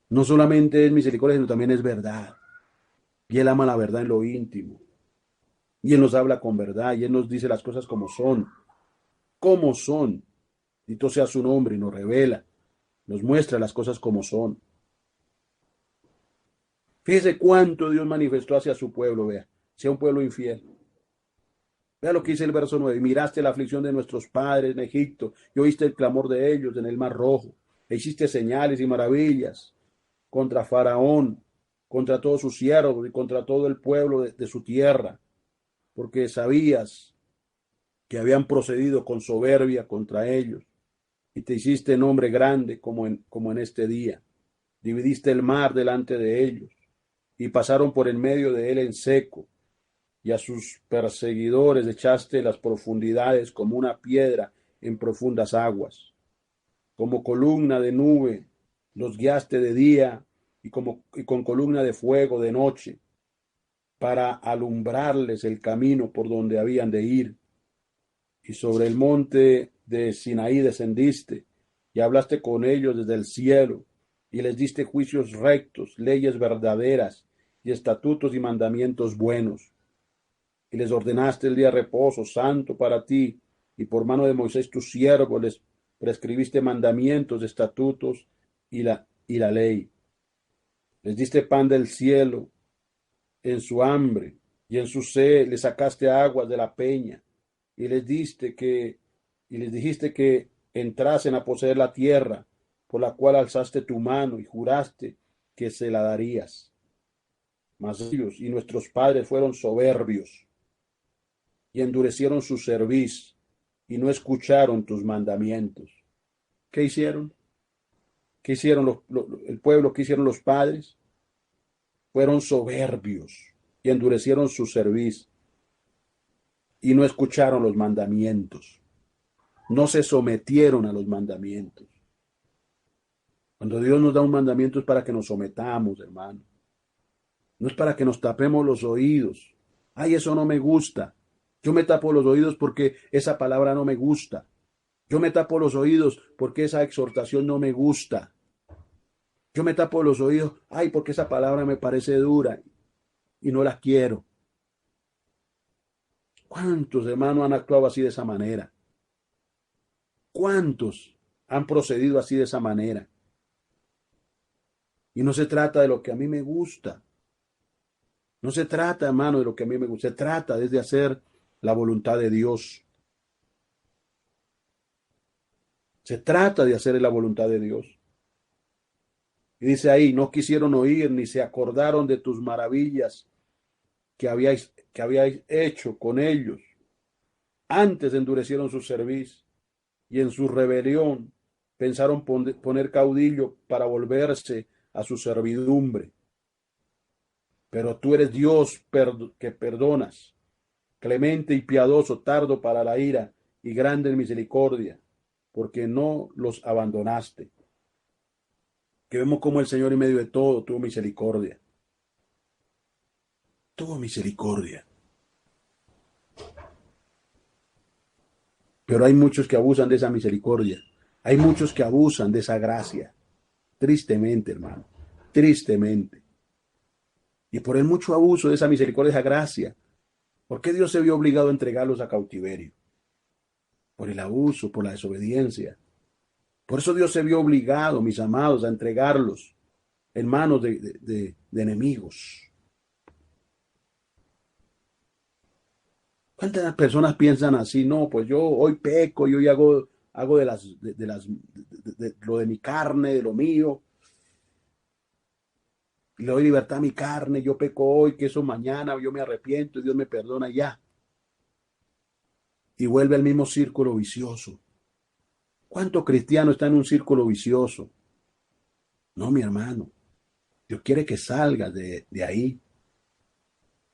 No solamente es misericordia, sino también es verdad. Y Él ama la verdad en lo íntimo. Y Él nos habla con verdad. Y Él nos dice las cosas como son. Como son. Dito sea su nombre y nos revela. Nos muestra las cosas como son. Fíjese cuánto Dios manifestó hacia su pueblo, vea. Sea un pueblo infiel. Vea lo que dice el verso 9. Miraste la aflicción de nuestros padres en Egipto y oíste el clamor de ellos en el Mar Rojo. E hiciste señales y maravillas contra Faraón, contra todos sus siervos y contra todo el pueblo de su tierra, porque sabías que habían procedido con soberbia contra ellos, y te hiciste nombre grande como en este día. Dividiste el mar delante de ellos, y pasaron por en medio de él en seco, y a sus perseguidores echaste las profundidades como una piedra en profundas aguas. Como columna de nube los guiaste de día y con columna de fuego de noche, para alumbrarles el camino por donde habían de ir. Y sobre el monte de Sinaí descendiste y hablaste con ellos desde el cielo y les diste juicios rectos, leyes verdaderas y estatutos y mandamientos buenos. Y les ordenaste el día de reposo santo para ti, y por mano de Moisés tu siervo les prescribiste mandamientos, estatutos y la ley. Les diste pan del cielo en su hambre, y en su sed les sacaste aguas de la peña, y y les dijiste que entrasen a poseer la tierra, por la cual alzaste tu mano y juraste que se la darías. Mas ellos y nuestros padres fueron soberbios y endurecieron su cerviz y no escucharon tus mandamientos. ¿Qué hicieron? ¿Qué hicieron el pueblo? ¿Qué hicieron los padres? Fueron soberbios y endurecieron su cerviz y no escucharon los mandamientos. No se sometieron a los mandamientos. Cuando Dios nos da un mandamiento es para que nos sometamos, hermano. No es para que nos tapemos los oídos. Ay, eso no me gusta. Yo me tapo los oídos porque esa palabra no me gusta. Yo me tapo los oídos porque esa exhortación no me gusta. Yo me tapo los oídos, ay, porque esa palabra me parece dura y no la quiero. ¿Cuántos hermanos han actuado así de esa manera? ¿Cuántos han procedido así de esa manera? Y no se trata de lo que a mí me gusta. No se trata, hermano, de lo que a mí me gusta. Se trata de hacer la voluntad de Dios. Se trata de hacer la voluntad de Dios. Y dice ahí, no quisieron oír ni se acordaron de tus maravillas que habíais hecho con ellos. Antes endurecieron su cerviz y en su rebelión pensaron poner caudillo para volverse a su servidumbre. Pero tú eres Dios que perdonas, clemente y piadoso, tardo para la ira y grande en misericordia, porque no los abandonaste. Que vemos como el Señor en medio de todo tuvo misericordia. Tuvo misericordia. Pero hay muchos que abusan de esa misericordia. Hay muchos que abusan de esa gracia. Tristemente, hermano. Tristemente. Y por el mucho abuso de esa misericordia, de esa gracia, ¿por qué Dios se vio obligado a entregarlos a cautiverio? Por el abuso, por la desobediencia. Por eso Dios se vio obligado, mis amados, a entregarlos en manos de enemigos. ¿Cuántas personas piensan así? No, pues yo hoy peco, yo hoy hago lo de mi carne, de lo mío, y le doy libertad a mi carne, yo peco hoy, que eso mañana yo me arrepiento y Dios me perdona ya. Y vuelve al mismo círculo vicioso. ¿Cuánto cristiano está en un círculo vicioso? No, mi hermano. Dios quiere que salgas de ahí.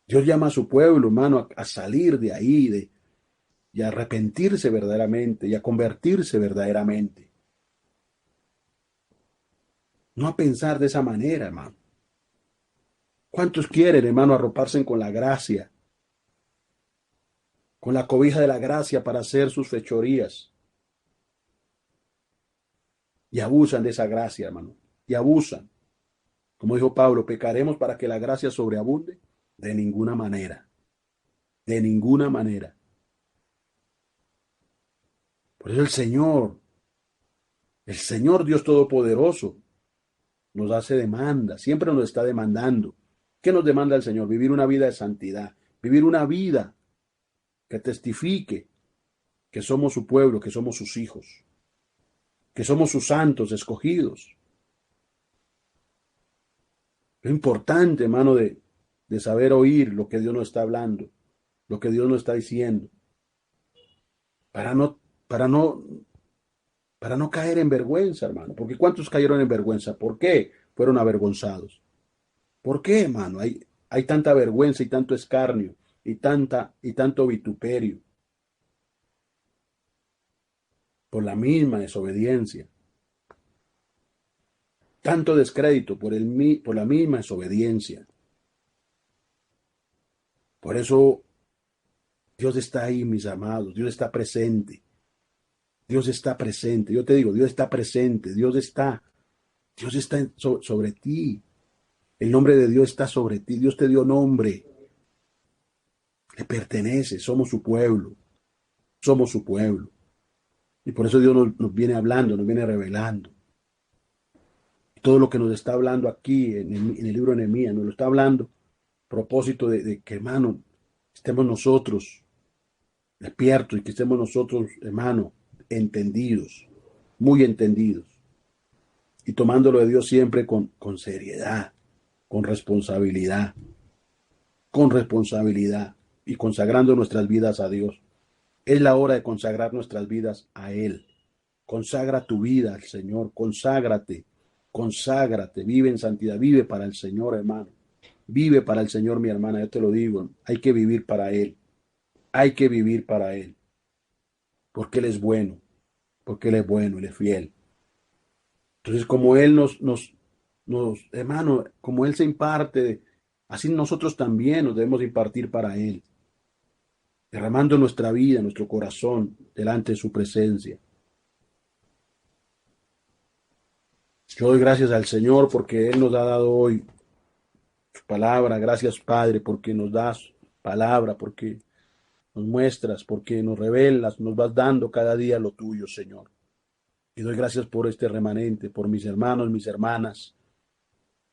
Dios llama a su pueblo, hermano, a salir de ahí, y a arrepentirse verdaderamente, y a convertirse verdaderamente. No a pensar de esa manera, hermano. ¿Cuántos quieren, hermano, arroparse con la gracia, con la cobija de la gracia para hacer sus fechorías? Y abusan de esa gracia, hermano. Y abusan. Como dijo Pablo, ¿pecaremos para que la gracia sobreabunde? De ninguna manera. De ninguna manera. Por eso el Señor Dios Todopoderoso, nos hace demanda, siempre nos está demandando. ¿Qué nos demanda el Señor? Vivir una vida de santidad, vivir una vida que testifique que somos su pueblo, que somos sus hijos, que somos sus santos escogidos. Es importante, hermano, de saber oír lo que Dios nos está hablando, lo que Dios nos está diciendo, para no, para no, para no caer en vergüenza, hermano. Porque ¿cuántos cayeron en vergüenza? ¿Por qué fueron avergonzados? ¿Por qué, hermano? Hay tanta vergüenza y tanto escarnio y tanto vituperio por la misma desobediencia, tanto descrédito por la misma desobediencia. Por eso Dios está ahí, mis amados, Dios está presente. Dios está presente. Yo te digo, Dios está presente. Dios está sobre ti. El nombre de Dios está sobre ti. Dios te dio nombre. Le pertenece. Somos su pueblo. Somos su pueblo. Y por eso Dios nos viene hablando, nos viene revelando. Todo lo que nos está hablando aquí en el libro de Nehemías, nos lo está hablando a propósito de que, hermano, estemos nosotros despiertos y que estemos nosotros, hermano, entendidos, muy entendidos. Y tomándolo de Dios siempre con seriedad, con responsabilidad y consagrando nuestras vidas a Dios. Es la hora de consagrar nuestras vidas a Él. Consagra tu vida al Señor, conságrate, vive en santidad, vive para el Señor, hermano. Vive para el Señor, mi hermana, yo te lo digo, hay que vivir para Él, hay que vivir para Él, porque Él es bueno, porque Él es bueno, Él es fiel. Entonces, como Él hermano, como Él se imparte así nosotros también nos debemos impartir para Él, derramando nuestra vida, nuestro corazón delante de su presencia. Yo doy gracias al Señor porque Él nos ha dado hoy su palabra. Gracias, Padre, porque nos das palabra, porque nos muestras, porque nos revelas, nos vas dando cada día lo tuyo, Señor. Y doy gracias por este remanente, por mis hermanos, mis hermanas,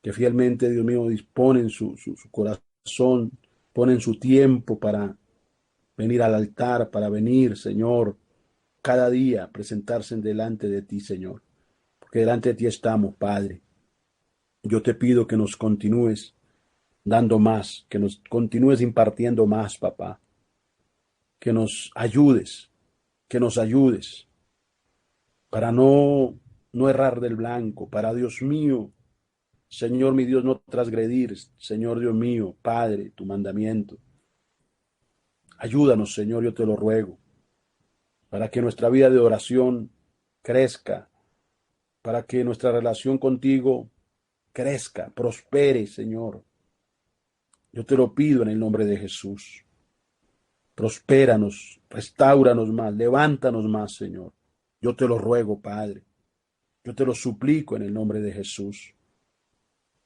que fielmente, Dios mío, disponen su corazón, ponen su tiempo para venir al altar, para venir, Señor, cada día presentarse delante de ti, Señor. Porque delante de ti estamos, Padre. Yo te pido que nos continúes dando más, que nos continúes impartiendo más, papá. Que nos ayudes para no errar del blanco, para Dios mío, Señor mi Dios, no transgredir, Señor Dios mío, Padre, tu mandamiento. Ayúdanos, Señor, yo te lo ruego, para que nuestra vida de oración crezca, para que nuestra relación contigo crezca, prospere, Señor. Yo te lo pido en el nombre de Jesús. Prospéranos, restáuranos más, levántanos más, Señor. Yo te lo ruego, Padre. Yo te lo suplico en el nombre de Jesús.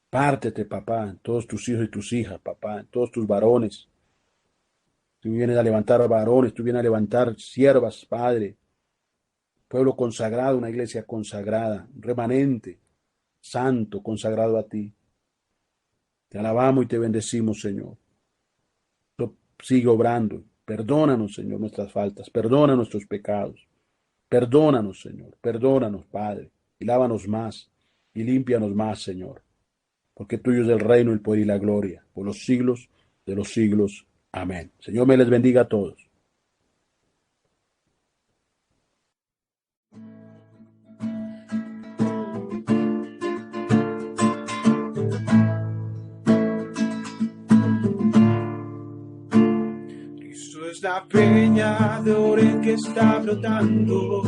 Pártete, papá, en todos tus hijos y tus hijas, papá, en todos tus varones. Tú vienes a levantar varones, tú vienes a levantar siervas, Padre. Pueblo consagrado, una iglesia consagrada, un remanente, santo, consagrado a ti. Te alabamos y te bendecimos, Señor. Sigue obrando. Perdónanos, Señor, nuestras faltas. Perdona nuestros pecados. Perdónanos, Señor. Perdónanos, Padre. Y lávanos más. Y límpianos más, Señor. Porque tuyo es el reino, el poder y la gloria. Por los siglos de los siglos. Amén. Señor, me les bendiga a todos. Cristo es la peña de oro que está brotando,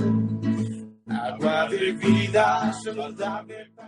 agua de vida saludable.